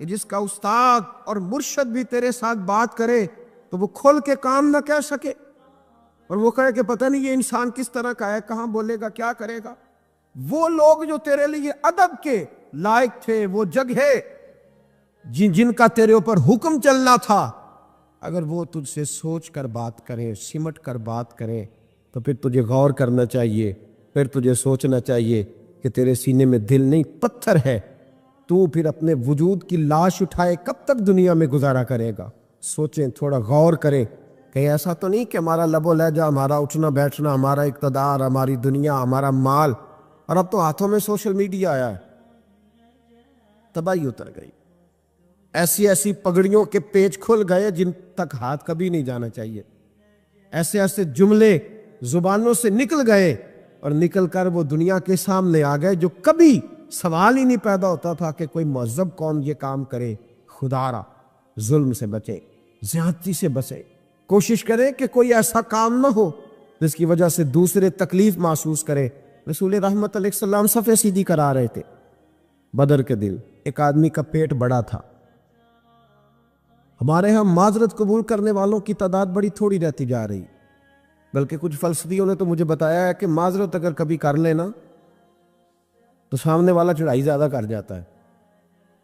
کہ جس کا استاد اور مرشد بھی تیرے ساتھ بات کرے تو وہ کھول کے کام نہ کہہ سکے، اور وہ کہے کہ پتہ نہیں یہ انسان کس طرح کا ہے، کہاں بولے گا، کیا کرے گا. وہ لوگ جو تیرے لیے ادب کے لائق تھے، وہ جگہ جن کا تیرے اوپر حکم چلنا تھا، اگر وہ تجھ سے سوچ کر بات کریں، سمٹ کر بات کریں تو پھر تجھے غور کرنا چاہیے، پھر تجھے سوچنا چاہیے کہ تیرے سینے میں دل نہیں پتھر ہے. تو پھر اپنے وجود کی لاش اٹھائے کب تک دنیا میں گزارا کرے گا؟ سوچیں، تھوڑا غور کریں. کہیں ایسا تو نہیں کہ ہمارا لب و لہجہ، ہمارا اٹھنا بیٹھنا، ہمارا اقتدار، ہماری دنیا، ہمارا مال، اور اب تو ہاتھوں میں سوشل میڈیا آیا ہے، تباہی اتر گئی. ایسی ایسی پگڑیوں کے پیچ کھل گئے جن تک ہاتھ کبھی نہیں جانا چاہیے. ایسے ایسے جملے زبانوں سے نکل گئے اور نکل کر وہ دنیا کے سامنے آ گئے جو کبھی سوال ہی نہیں پیدا ہوتا تھا کہ کوئی مہذب قوم یہ کام کرے. خدا را ظلم سے بچے، زیادتی سے بچے، کوشش کرے کہ کوئی ایسا کام نہ ہو جس کی وجہ سے دوسرے تکلیف محسوس کرے. رسول رحمت علیہ السلام صفے سیدھی کرا رہے تھے. بدر کے دن ایک آدمی کا پیٹ بڑا تھا. ہمارے ہاں معذرت قبول کرنے والوں کی تعداد بڑی تھوڑی رہتی جا رہی، بلکہ کچھ فلسفیوں نے تو مجھے بتایا ہے کہ معذرت اگر کبھی کر لینا تو سامنے والا چڑھائی زیادہ کر جاتا ہے.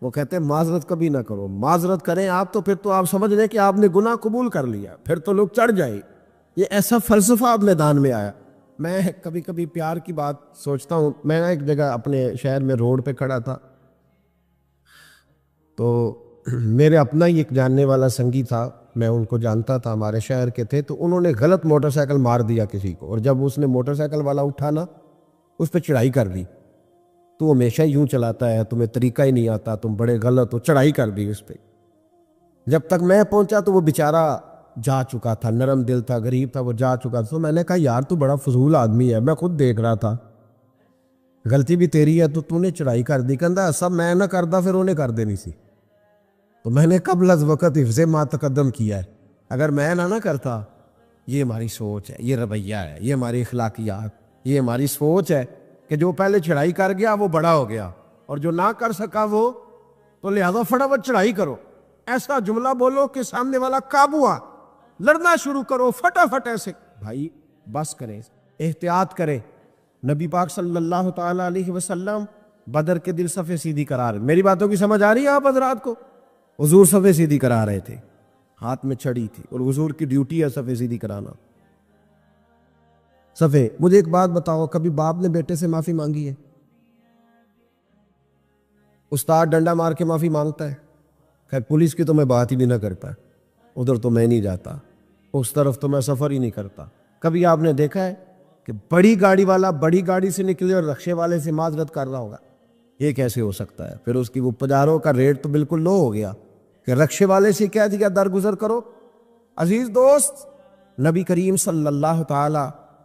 وہ کہتے ہیں معذرت کبھی نہ کرو، معذرت کریں آپ تو پھر تو آپ سمجھ لیں کہ آپ نے گناہ قبول کر لیا، پھر تو لوگ چڑھ جائیں. یہ ایسا فلسفہ اب میدان میں آیا. میں کبھی کبھی پیار کی بات سوچتا ہوں. میں ایک جگہ اپنے شہر میں روڈ پہ کھڑا تھا تو میرے اپنا ہی ایک جاننے والا سنگی تھا، میں ان کو جانتا تھا، ہمارے شہر کے تھے. تو انہوں نے غلط موٹر سائیکل مار دیا کسی کو، اور جب اس نے موٹر سائیکل والا اٹھا نا اس پہ چڑھائی کر دی. تو ہمیشہ یوں چلاتا ہے، تمہیں طریقہ ہی نہیں آتا، تم بڑے غلط ہو، چڑھائی کر دی اس پہ. جب تک میں پہنچا تو وہ بیچارہ جا چکا تھا، نرم دل تھا، غریب تھا، وہ جا چکا تھا. تو میں نے کہا یار تو بڑا فضول آدمی ہے، میں خود دیکھ رہا تھا، غلطی بھی تیری ہے تو نے چڑھائی کر دی. کہندا سب میں نہ کردا پھر انہیں کر دینی سی. تو میں نے قبل از وقت حفظ ما تقدم کیا ہے. اگر میں نہ کرتا، یہ ہماری سوچ ہے، یہ رویہ ہے، یہ ہماری اخلاقیات، یہ ہماری سوچ ہے کہ جو پہلے چڑھائی کر گیا وہ بڑا ہو گیا، اور جو نہ کر سکا وہ تو لہذا فٹافٹ چڑھائی کرو. ایسا جملہ بولو کہ سامنے والا قابو آ، لڑنا شروع کرو فٹافٹ. ایسے بھائی بس کریں، احتیاط کریں. نبی پاک صلی اللہ تعالیٰ علیہ وسلم بدر کے دل صفے سیدھی کرا رہے. میری باتوں کی سمجھ آ رہی ہے آپ حضرات کو؟ حضور صفے سیدھی کرا رہے تھے، ہاتھ میں چھڑی تھی، اور حضور کی ڈیوٹی ہے صفے سیدھی کرانا. صفے. مجھے ایک بات بتاؤ، کبھی باپ نے بیٹے سے معافی مانگی ہے؟ استاد ڈنڈا مار کے معافی مانگتا ہے؟ خیر پولیس کی تو میں بات ہی بھی نہ کرتا، ادھر تو میں نہیں جاتا، اس طرف تو میں سفر ہی نہیں کرتا. کبھی آپ نے دیکھا ہے کہ بڑی گاڑی والا بڑی گاڑی سے نکلے اور رکشے والے سے معذرت کر رہا ہوگا، یہ کیسے ہو سکتا ہے؟ پھر اس کی وہ پجاروں کا ریٹ تو بالکل لو ہو گیا کہ رکشے والے سے کہہ دیا درگزر کرو۔ عزیز دوست، نبی کریم صلی اللہ تعالی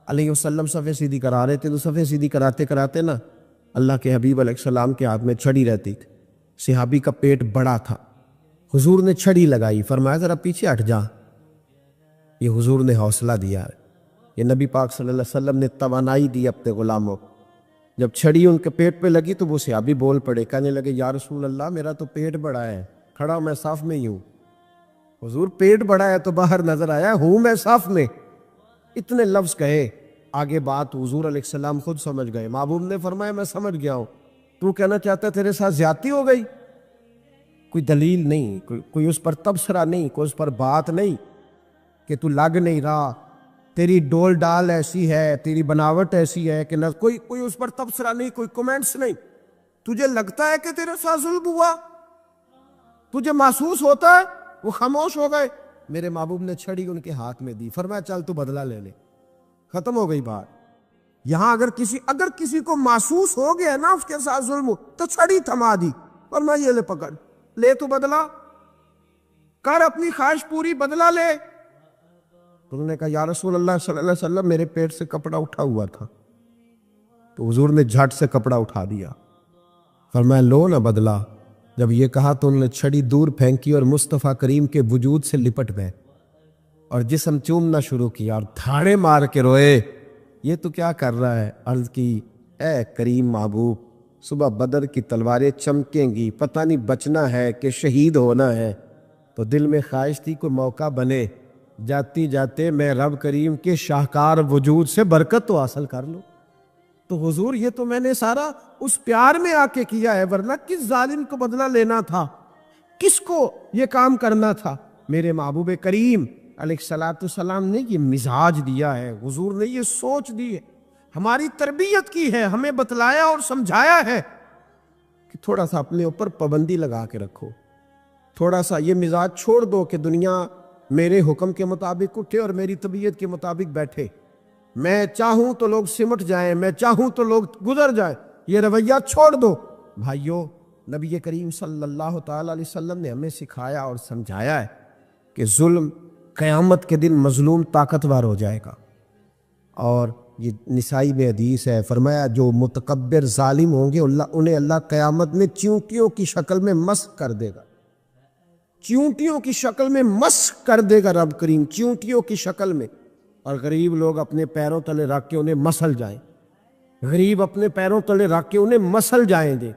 علیہ وسلم صفحے سیدھی کرا رہے تھے، تو صفحے سیدھی کراتے کراتے نا اللہ کے حبیب علیہ السلام کے ہاتھ میں چھڑی رہتی تھی۔ صحابی کا پیٹ بڑا تھا، حضور نے چھڑی لگائی، فرمایا ذرا پیچھے ہٹ جا۔ یہ حضور نے حوصلہ دیا ہے، یہ نبی پاک صلی اللہ علیہ وسلم نے توانائی دی اپنے غلاموں کو۔ جب چھڑی ان کے پیٹ پہ لگی تو وہ صحابی بول پڑے، کہنے لگے یا رسول اللہ میرا تو پیٹ بڑا ہے، کھڑا میں صف میں ہی ہوں۔ حضور پیٹ بڑا ہے تو باہر نظر آیا، ہوں میں صف میں۔ اتنے لفظ کہے، آگے بات حضور علیہ السلام خود سمجھ گئے۔ محبوب نے فرمایا میں سمجھ گیا ہوں، تو کہنا چاہتا ہے تیرے ساتھ زیادتی ہو گئی؟ کوئی دلیل نہیں، کوئی اس پر تبصرہ نہیں، کوئی اس پر بات نہیں کہ تو لگ نہیں رہا، تیری ڈول ڈال ایسی ہے، تیری بناوٹ ایسی ہے کہ کوئی اس پر تبصرہ نہیں، کوئی کومنٹس نہیں۔ تجھے لگتا ہے کہ تیرے ساتھ ظلم ہوا، تجھے محسوس ہوتا ہے؟ وہ خاموش ہو گئے۔ میرے محبوب نے چھڑی ان کے ہاتھ میں دی، فرمایا چل تو بدلہ لے لے، ختم ہو گئی بات۔ یہاں اگر کسی کو محسوس ہو گیا نا اس کے ساتھ ظلم ہو تو چھڑی تھما دی، فرمایا یہ لے پکڑ، لے تو بدلہ کر، اپنی خواہش پوری، بدلہ لے۔ تو انہوں نے کہا یا رسول اللہ صلی اللہ علیہ وسلم میرے پیٹ سے کپڑا اٹھا ہوا تھا۔ تو حضور نے جھٹ سے کپڑا اٹھا دیا، فرمایا لو نہ بدلہ۔ جب یہ کہا تو انہوں نے چھڑی دور پھینکی اور مصطفیٰ کریم کے وجود سے لپٹ گئے اور جسم چومنا شروع کیا اور دھاڑے مار کے روئے، یہ تو کیا کر رہا ہے؟ عرض کی اے کریم محبوب، صبح بدر کی تلواریں چمکیں گی، پتہ نہیں بچنا ہے کہ شہید ہونا ہے، تو دل میں خواہش تھی کوئی موقع بنے، جاتی جاتے میں رب کریم کے شاہکار وجود سے برکت تو حاصل کر لوں۔ تو حضور یہ تو میں نے سارا اس پیار میں آ کے کیا ہے، ورنہ کس ظالم کو بدلہ لینا تھا، کس کو یہ کام کرنا تھا؟ میرے محبوب کریم علیہ الصلوۃ والسلام نے یہ مزاج دیا ہے، حضور نے یہ سوچ دی ہے، ہماری تربیت کی ہے، ہمیں بتلایا اور سمجھایا ہے کہ تھوڑا سا اپنے اوپر پابندی لگا کے رکھو، تھوڑا سا یہ مزاج چھوڑ دو کہ دنیا میرے حکم کے مطابق اٹھے اور میری طبیعت کے مطابق بیٹھے، میں چاہوں تو لوگ سمٹ جائیں، میں چاہوں تو لوگ گزر جائیں، یہ رویہ چھوڑ دو۔ بھائیو، نبی کریم صلی اللہ تعالی علیہ وسلم نے ہمیں سکھایا اور سمجھایا ہے کہ ظلم قیامت کے دن مظلوم طاقتور ہو جائے گا، اور یہ نسائی میں حدیث ہے، فرمایا جو متکبر ظالم ہوں گے انہیں اللہ قیامت میں چیونٹیوں کی شکل میں مسخ کر دے گا، چیونٹیوں کی شکل میں مسخ کر دے گا رب کریم، چیونٹیوں کی شکل میں، اور غریب لوگ اپنے پیروں تلے رکھ کے انہیں مسل جائیں، غریب اپنے پیروں تلے رکھ کے انہیں مسل جائیں گے۔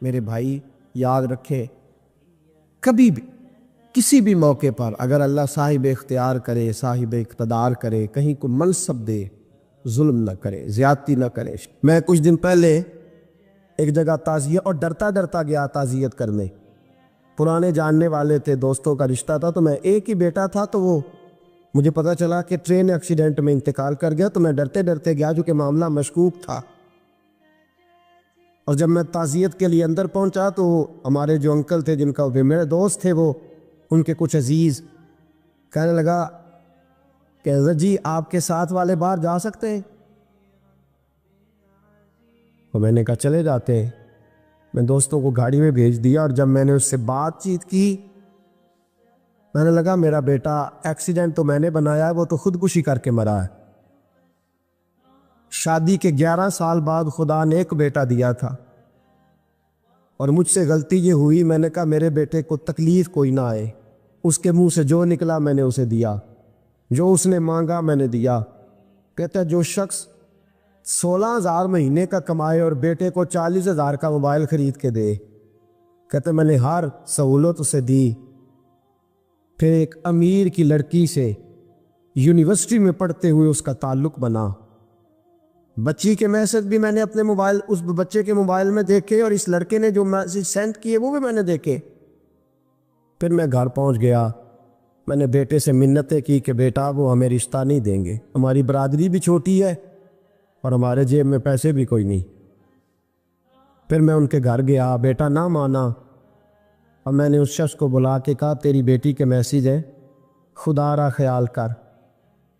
میرے بھائی یاد رکھے، کبھی بھی کسی بھی موقع پر اگر اللہ صاحب اختیار کرے، صاحب اقتدار کرے، کہیں کو منصب دے، ظلم نہ کرے، زیادتی نہ کرے۔ میں کچھ دن پہلے ایک جگہ تعزیت، اور ڈرتا ڈرتا گیا تعزیت کرنے، پرانے جاننے والے تھے، دوستوں کا رشتہ تھا، تو میں ایک ہی بیٹا تھا، تو وہ مجھے پتا چلا کہ ٹرین ایکسیڈنٹ میں انتقال کر گیا، تو میں ڈرتے ڈرتے گیا جو کہ معاملہ مشکوک تھا۔ اور جب میں تعزیت کے لیے اندر پہنچا تو ہمارے جو انکل تھے، جن کا میرے دوست تھے، وہ ان کے کچھ عزیز کہنے لگا کہ حضرت جی آپ کے ساتھ والے باہر جا سکتے ہیں؟ تو میں نے کہا چلے جاتے ہیں۔ میں دوستوں کو گاڑی میں بھیج دیا، اور جب میں نے اس سے بات چیت کی، میں نے لگا میرا بیٹا ایکسیڈنٹ تو میں نے بنایا ہے، وہ تو خودکشی کر کے مرا ہے۔ شادی کے 11 سال بعد خدا نے ایک بیٹا دیا تھا، اور مجھ سے غلطی یہ ہوئی، میں نے کہا میرے بیٹے کو تکلیف کوئی نہ آئے، اس کے منہ سے جو نکلا میں نے اسے دیا، جو اس نے مانگا میں نے دیا۔ کہتا ہے جو شخص 16,000 مہینے کا کمائے اور بیٹے کو 40,000 کا موبائل خرید کے دے، کہتا ہے میں نے ہر سہولت اسے دی۔ پھر ایک امیر کی لڑکی سے یونیورسٹی میں پڑھتے ہوئے اس کا تعلق بنا، بچی کے میسج بھی میں نے اپنے موبائل، اس بچے کے موبائل میں دیکھے، اور اس لڑکے نے جو میسج سینڈ کیے وہ بھی میں نے دیکھے۔ پھر میں گھر پہنچ گیا، میں نے بیٹے سے منتیں کی کہ بیٹا وہ ہمیں رشتہ نہیں دیں گے، ہماری برادری بھی چھوٹی ہے اور ہمارے جیب میں پیسے بھی کوئی نہیں۔ پھر میں ان کے گھر گیا، بیٹا نہ مانا، اور میں نے اس شخص کو بلا کے کہا تیری بیٹی کے میسیج ہیں، خدا را خیال کر،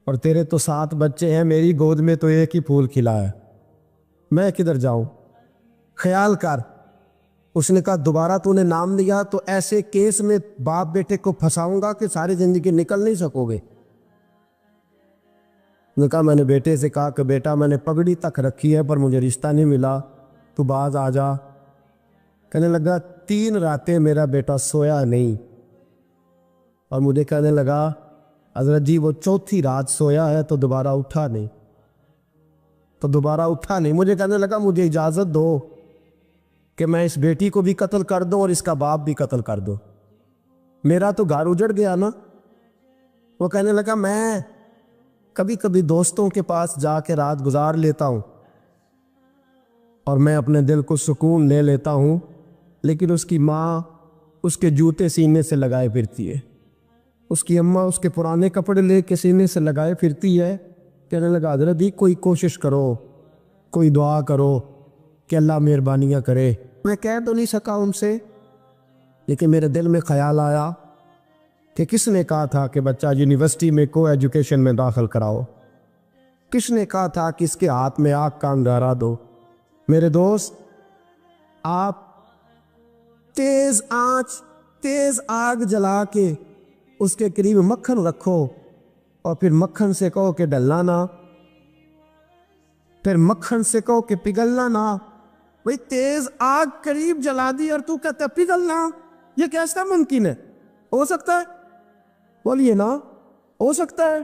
اور تیرے تو 7 بچے ہیں، میری گود میں تو ایک ہی پھول کھلا ہے، میں کدھر جاؤں؟ خیال کر۔ اس نے کہا دوبارہ تو نے نام لیا تو ایسے کیس میں باپ بیٹے کو پھنساؤں گا کہ ساری زندگی نکل نہیں سکو گے۔ نے کہا میں نے بیٹے سے کہا کہ بیٹا میں نے پگڑی تک رکھی ہے پر مجھے رشتہ نہیں ملا، تو باز آ جا۔ کہنے لگا 3 راتیں میرا بیٹا سویا نہیں، اور مجھے کہنے لگا حضرت جی وہ 4تھی رات سویا ہے تو دوبارہ اٹھا نہیں، مجھے کہنے لگا مجھے اجازت دو کہ میں اس بیٹی کو بھی قتل کر دوں اور اس کا باپ بھی قتل کر دوں، میرا تو گھر اجڑ گیا نا۔ وہ کہنے لگا میں کبھی کبھی دوستوں کے پاس جا کے رات گزار لیتا ہوں اور میں اپنے دل کو سکون لے لیتا ہوں، لیکن اس کی ماں اس کے جوتے سینے سے لگائے پھرتی ہے، اس کی اماں اس کے پرانے کپڑے لے کے سینے سے لگائے پھرتی ہے۔ کہنے لگا حضرت جی کوئی کوشش کرو، کوئی دعا کرو کہ اللہ مہربانیاں کرے۔ میں کہہ تو نہیں سکا ان سے، لیکن میرے دل میں خیال آیا کہ کس نے کہا تھا کہ بچہ یونیورسٹی میں کو ایجوکیشن میں داخل کراؤ؟ کس نے کہا تھا کہ اس کے ہاتھ میں آگ کا انگارہ دو؟ میرے دوست، آپ تیز آنچ، تیز آگ جلا کے اس کے قریب مکھن رکھو اور پھر مکھن سے کہو کہ ڈلنا نہ، پھر مکھن سے کہو کہ پگھلنا نہ۔ بھئی تیز آگ قریب جلا دی اور تو کہتا پگھلنا، یہ کیسا ممکن ہے؟ ہو سکتا ہے؟ بولیے نا، ہو سکتا ہے؟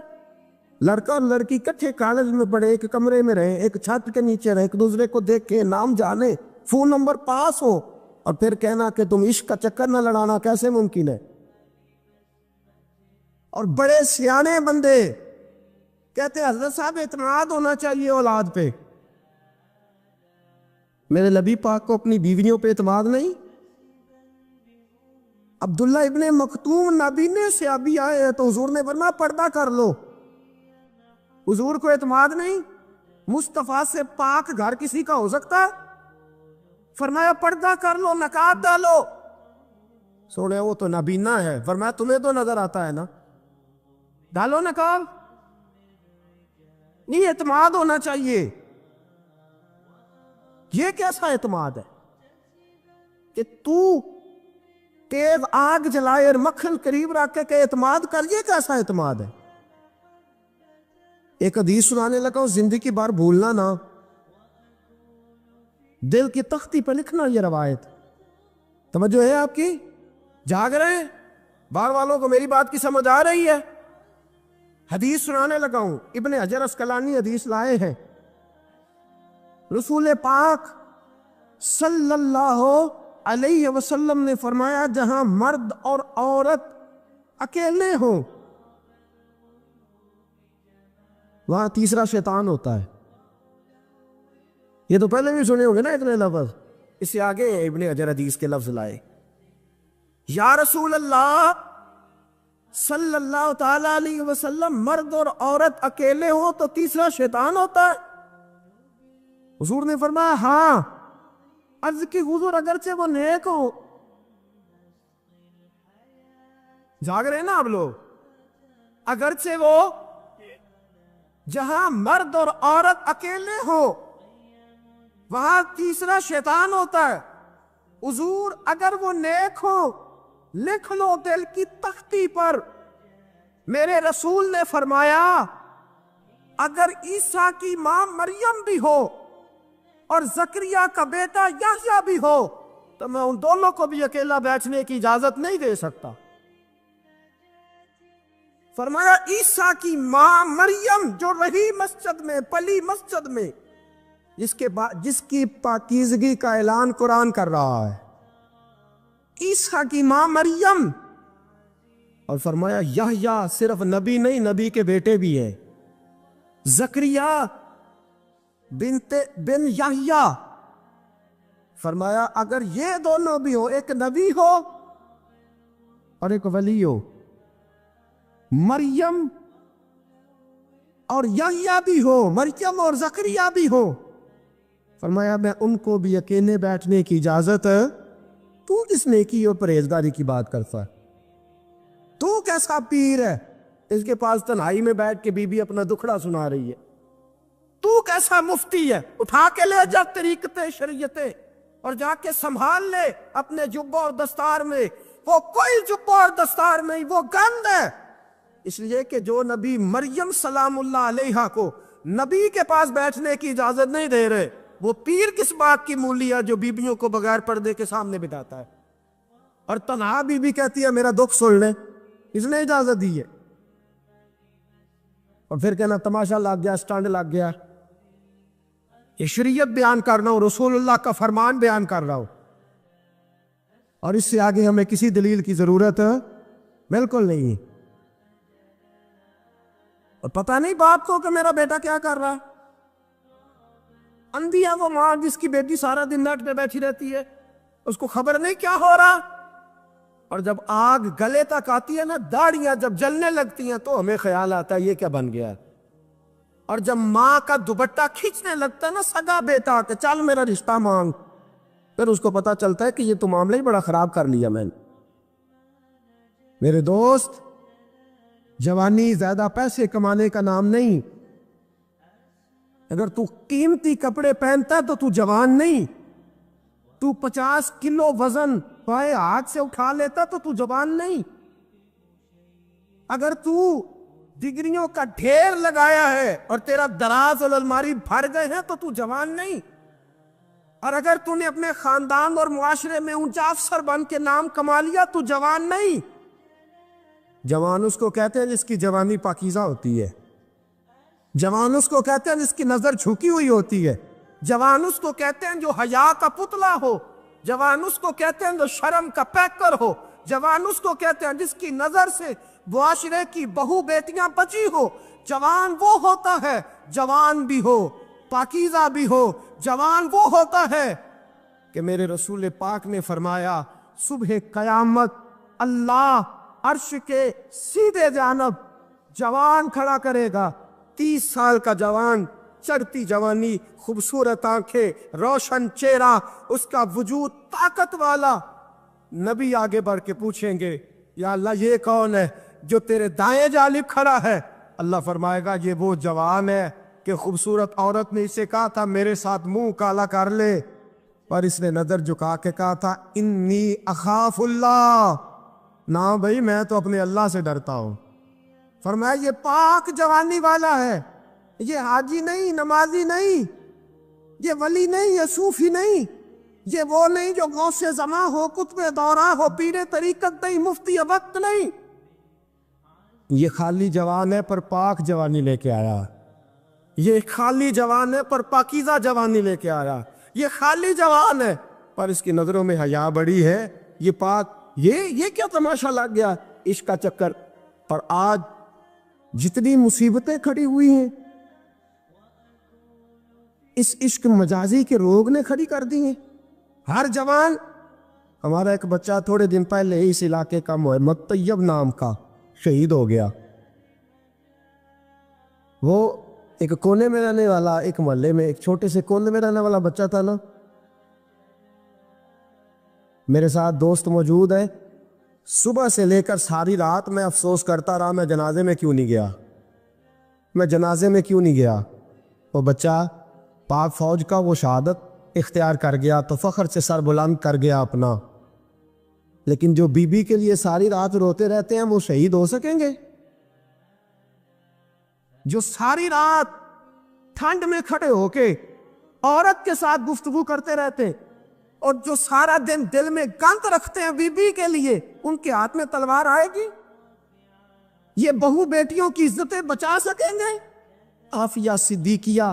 لڑکا اور لڑکی کٹھے کالج میں پڑھے، ایک کمرے میں رہے، ایک چھت کے نیچے رہے، ایک دوسرے کو دیکھے، نام جانے، فون نمبر پاس ہو، اور پھر کہنا کہ تم عشق کا چکر نہ لڑانا، کیسے ممکن ہے؟ اور بڑے سیانے بندے کہتے ہیں حضرت صاحب اعتماد ہونا چاہیے اولاد پہ۔ میرے نبی پاک کو اپنی بیویوں پہ اعتماد نہیں؟ عبداللہ ابن مکتوم نابینے سے ابھی آئے ہیں تو حضور نے فرمایا پردہ کر لو، حضور کو اعتماد نہیں؟ مصطفیٰ سے پاک گھر کسی کا ہو سکتا ہے؟ فرمایا پردہ کر لو، نقاب ڈالو۔ سوڑے وہ تو نابینا ہے، فرمایا تمہیں تو نظر آتا ہے نا، ڈالو نقاب۔ نہیں، اعتماد ہونا چاہیے۔ یہ کیسا اعتماد ہے کہ تو تیز آگ جلائے اور مکھن قریب رکھ کے اعتماد کر؟ یہ کیسا اعتماد ہے؟ ایک حدیث سنانے لگا، زندگی بار بھولنا نہ، دل کی تختی پہ لکھنا یہ روایت۔ توجہ ہے آپ کی؟ جاگ رہے ہیں؟ باہر والوں کو میری بات کی سمجھ آ رہی ہے؟ حدیث سنانے لگا ہوں، ابن حجر اسقلانی حدیث لائے ہیں، رسول پاک صلی اللہ علیہ وسلم نے فرمایا جہاں مرد اور عورت اکیلے ہوں وہاں تیسرا شیطان ہوتا ہے۔ یہ تو پہلے بھی سنے ہوں گے نا اتنے لفظ، اس سے آگے ابن حجر حدیث کے لفظ لائے، یا رسول اللہ صلی اللہ تعالی علیہ وسلم مرد اور عورت اکیلے ہوں تو تیسرا شیطان ہوتا ہے؟ حضور نے فرمایا ہاں۔ عرض کی حضور اگرچہ وہ نیک ہو، جاگ رہے نا آپ لوگ، اگرچہ وہ جہاں مرد اور عورت اکیلے ہو وہاں تیسرا شیطان ہوتا ہے۔ حضور اگر وہ نیک ہو لکھ لو دل کی تختی پر، میرے رسول نے فرمایا اگر عیسیٰ کی ماں مریم بھی ہو اور زکریا کا بیٹا یحییٰ بھی ہو تو میں ان دونوں کو بھی اکیلا بیٹھنے کی اجازت نہیں دے سکتا۔ فرمایا عیسیٰ کی ماں مریم جو رہی مسجد میں، پلی مسجد میں، جس کی پاکیزگی کا اعلان قرآن کر رہا ہے، عیسیٰ کی ماں مریم، اور فرمایا یحییٰ صرف نبی نہیں، نبی کے بیٹے بھی ہیں، زکریا بن یحییٰ، فرمایا اگر یہ دونوں بھی ہو، ایک نبی ہو اور ایک ولی ہو، مریم اور یحییٰ بھی ہو، مریم اور زکریا بھی ہو، فرمایا میں ان کو بھی اکیلے بیٹھنے کی اجازت ہے۔ تو کس نیکی اور پرہیزگاری کی بات کرتا ہے؟ تو کیسا پیر ہے اس کے پاس تنہائی میں بیٹھ کے بی بی اپنا دکھڑا سنا رہی ہے. تو کیسا مفتی ہے؟ اٹھا کے لے جا طریقت شریعتیں اور جا کے سنبھال لے اپنے جبہ اور دستار میں. وہ کوئی جبہ اور دستار نہیں، وہ گند ہے. اس لیے کہ جو نبی مریم سلام اللہ علیہا کو نبی کے پاس بیٹھنے کی اجازت نہیں دے رہے، وہ پیر کس بات کی مولی ہے جو بیبیوں کو بغیر پردے کے سامنے بٹھاتا ہے؟ اور تنہا بی بی کہتی ہے میرا دکھ سن لیں، اس نے اجازت دی ہے. اور پھر کہنا تماشا لگ گیا، سٹنڈ لگ گیا. یہ شریعت بیان کر رہا ہوں، رسول اللہ کا فرمان بیان کر رہا ہوں، اور اس سے آگے ہمیں کسی دلیل کی ضرورت بالکل نہیں. اور پتہ نہیں باپ کو کہ میرا بیٹا کیا کر رہا. اندھی ہے وہ ماں جس کی بیٹی سارا دن نیٹ پہ بیٹھی رہتی ہے، اس کو خبر نہیں کیا ہو رہا. اور جب آگ گلے تک آتی ہے نا، داڑیاں جب جلنے لگتی ہیں تو ہمیں خیال آتا ہے یہ کیا بن گیا. اور جب ماں کا دوپٹہ کھینچنے لگتا ہے نا سگا بیٹا کہ چل میرا رشتہ مانگ، پھر اس کو پتا چلتا ہے کہ یہ تو معاملہ ہی بڑا خراب کر لیا میں نے. میرے دوست، جوانی زیادہ پیسے کمانے کا نام نہیں. اگر تو قیمتی کپڑے پہنتا ہے تو تو جوان نہیں. تو 50 کلو وزن پائے ہاتھ سے اٹھا لیتا تو تو جوان نہیں. اگر تو ڈگریوں کا ڈھیر لگایا ہے اور تیرا دراز اور الماری بھر گئے ہیں تو تو جوان نہیں. اور اگر تو نے اپنے خاندان اور معاشرے میں اونچا افسر بن کے نام کما لیا تو جوان نہیں. جوان اس کو کہتے ہیں جس کی جوانی پاکیزہ ہوتی ہے. جوان اس کو کہتے ہیں جس کی نظر جھکی ہوئی ہوتی ہے. جوان اس کو کہتے ہیں جو حیا کا پتلا ہو. جوان اس کو کہتے ہیں جو شرم کا پیکر ہو. جوان اس کو کہتے ہیں جس کی نظر سے معاشرے کی بہو بیٹیاں بچی ہو. جوان وہ ہوتا ہے، جوان بھی ہو پاکیزہ بھی ہو. جوان وہ ہوتا ہے کہ میرے رسول پاک نے فرمایا صبح قیامت اللہ عرش کے سیدھے جانب جوان کھڑا کرے گا. 30 سال کا جوان، چڑھتی جوانی، خوبصورت آنکھیں، روشن چہرہ، اس کا وجود طاقت والا. نبی آگے بڑھ کے پوچھیں گے یا اللہ یہ کون ہے جو تیرے دائیں جانب کھڑا ہے؟ اللہ فرمائے گا یہ وہ جوان ہے کہ خوبصورت عورت نے اسے کہا تھا میرے ساتھ منہ کالا کر لے، پر اس نے نظر جھکا کے کہا تھا انی اخاف اللہ. نہ بھائی میں تو اپنے اللہ سے ڈرتا ہوں. فرمایا یہ پاک جوانی والا ہے، یہ حاجی نہیں، نمازی نہیں، یہ ولی نہیں، یہ صوفی نہیں، یہ وہ نہیں جو غوث زماں ہو، قطب دورہ ہو، پیر طریقت نہیں، مفتی وقت نہیں. یہ خالی جوان ہے پر پاک جوانی لے کے آیا. یہ خالی جوان ہے پر پاکیزہ جوانی لے کے آیا. یہ خالی جوان ہے پر اس کی نظروں میں حیا بڑی ہے. یہ پاک، یہ کیا تماشا لگ گیا عشق کا چکر. پر آج جتنی مصیبتیں کھڑی ہوئی ہیں اس عشق مجازی کے روگ نے کھڑی کر دی ہیں. ہر جوان، ہمارا ایک بچہ تھوڑے دن پہلے اس علاقے کا محمد طیب نام کا شہید ہو گیا. وہ ایک کونے میں رہنے والا، ایک محلے میں ایک چھوٹے سے کونے میں رہنے والا بچہ تھا نا. میرے ساتھ دوست موجود ہے. صبح سے لے کر ساری رات میں افسوس کرتا رہا میں جنازے میں کیوں نہیں گیا، میں جنازے میں کیوں نہیں گیا. وہ بچہ پاک فوج کا وہ شہادت اختیار کر گیا تو فخر سے سر بلند کر گیا اپنا. لیکن جو بی بی کے لیے ساری رات روتے رہتے ہیں وہ شہید ہو سکیں گے؟ جو ساری رات ٹھنڈ میں کھڑے ہو کے عورت کے ساتھ گفتگو کرتے رہتے اور جو سارا دن دل میں گند رکھتے ہیں بی بی کے لیے، ان کے ہاتھ میں تلوار آئے گی؟ یہ بہو بیٹیوں کی عزتیں بچا سکیں گے؟ عافیہ صدیقیہ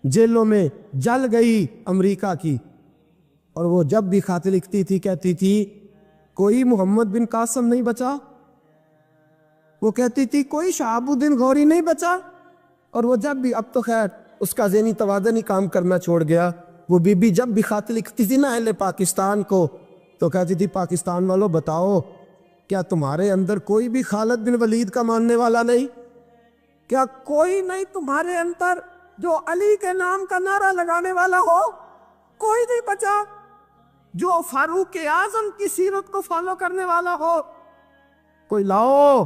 جیلوں میں جل گئی امریکہ کی، اور وہ جب بھی خط لکھتی تھی کہتی تھی کوئی محمد بن قاسم نہیں بچا. وہ کہتی تھی کوئی شہاب الدین غوری نہیں بچا. اور وہ جب بھی، اب تو خیر اس کا ذہنی توازن ہی کام کرنا چھوڑ گیا، وہ بی بی جب بھی خط لکھتی تھی نا اہل پاکستان کو تو کہتی تھی پاکستان والوں بتاؤ کیا تمہارے اندر کوئی بھی خالد بن ولید کا ماننے والا نہیں؟ کیا کوئی نہیں تمہارے اندر جو علی کے نام کا نعرہ لگانے والا ہو؟ کوئی نہیں بچا جو فاروق اعظم کی سیرت کو فالو کرنے والا ہو؟ کوئی لاؤ.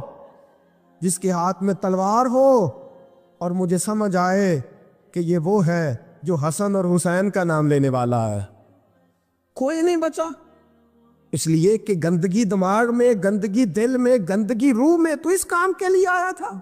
جس کے ہاتھ میں تلوار ہو اور مجھے سمجھ آئے کہ یہ وہ ہے جو حسن اور حسین کا نام لینے والا ہے۔ کوئی نہیں بچا، اس لیے کہ گندگی دماغ میں، گندگی دل میں، گندگی روح میں تو اس کام کے لیے آیا تھا۔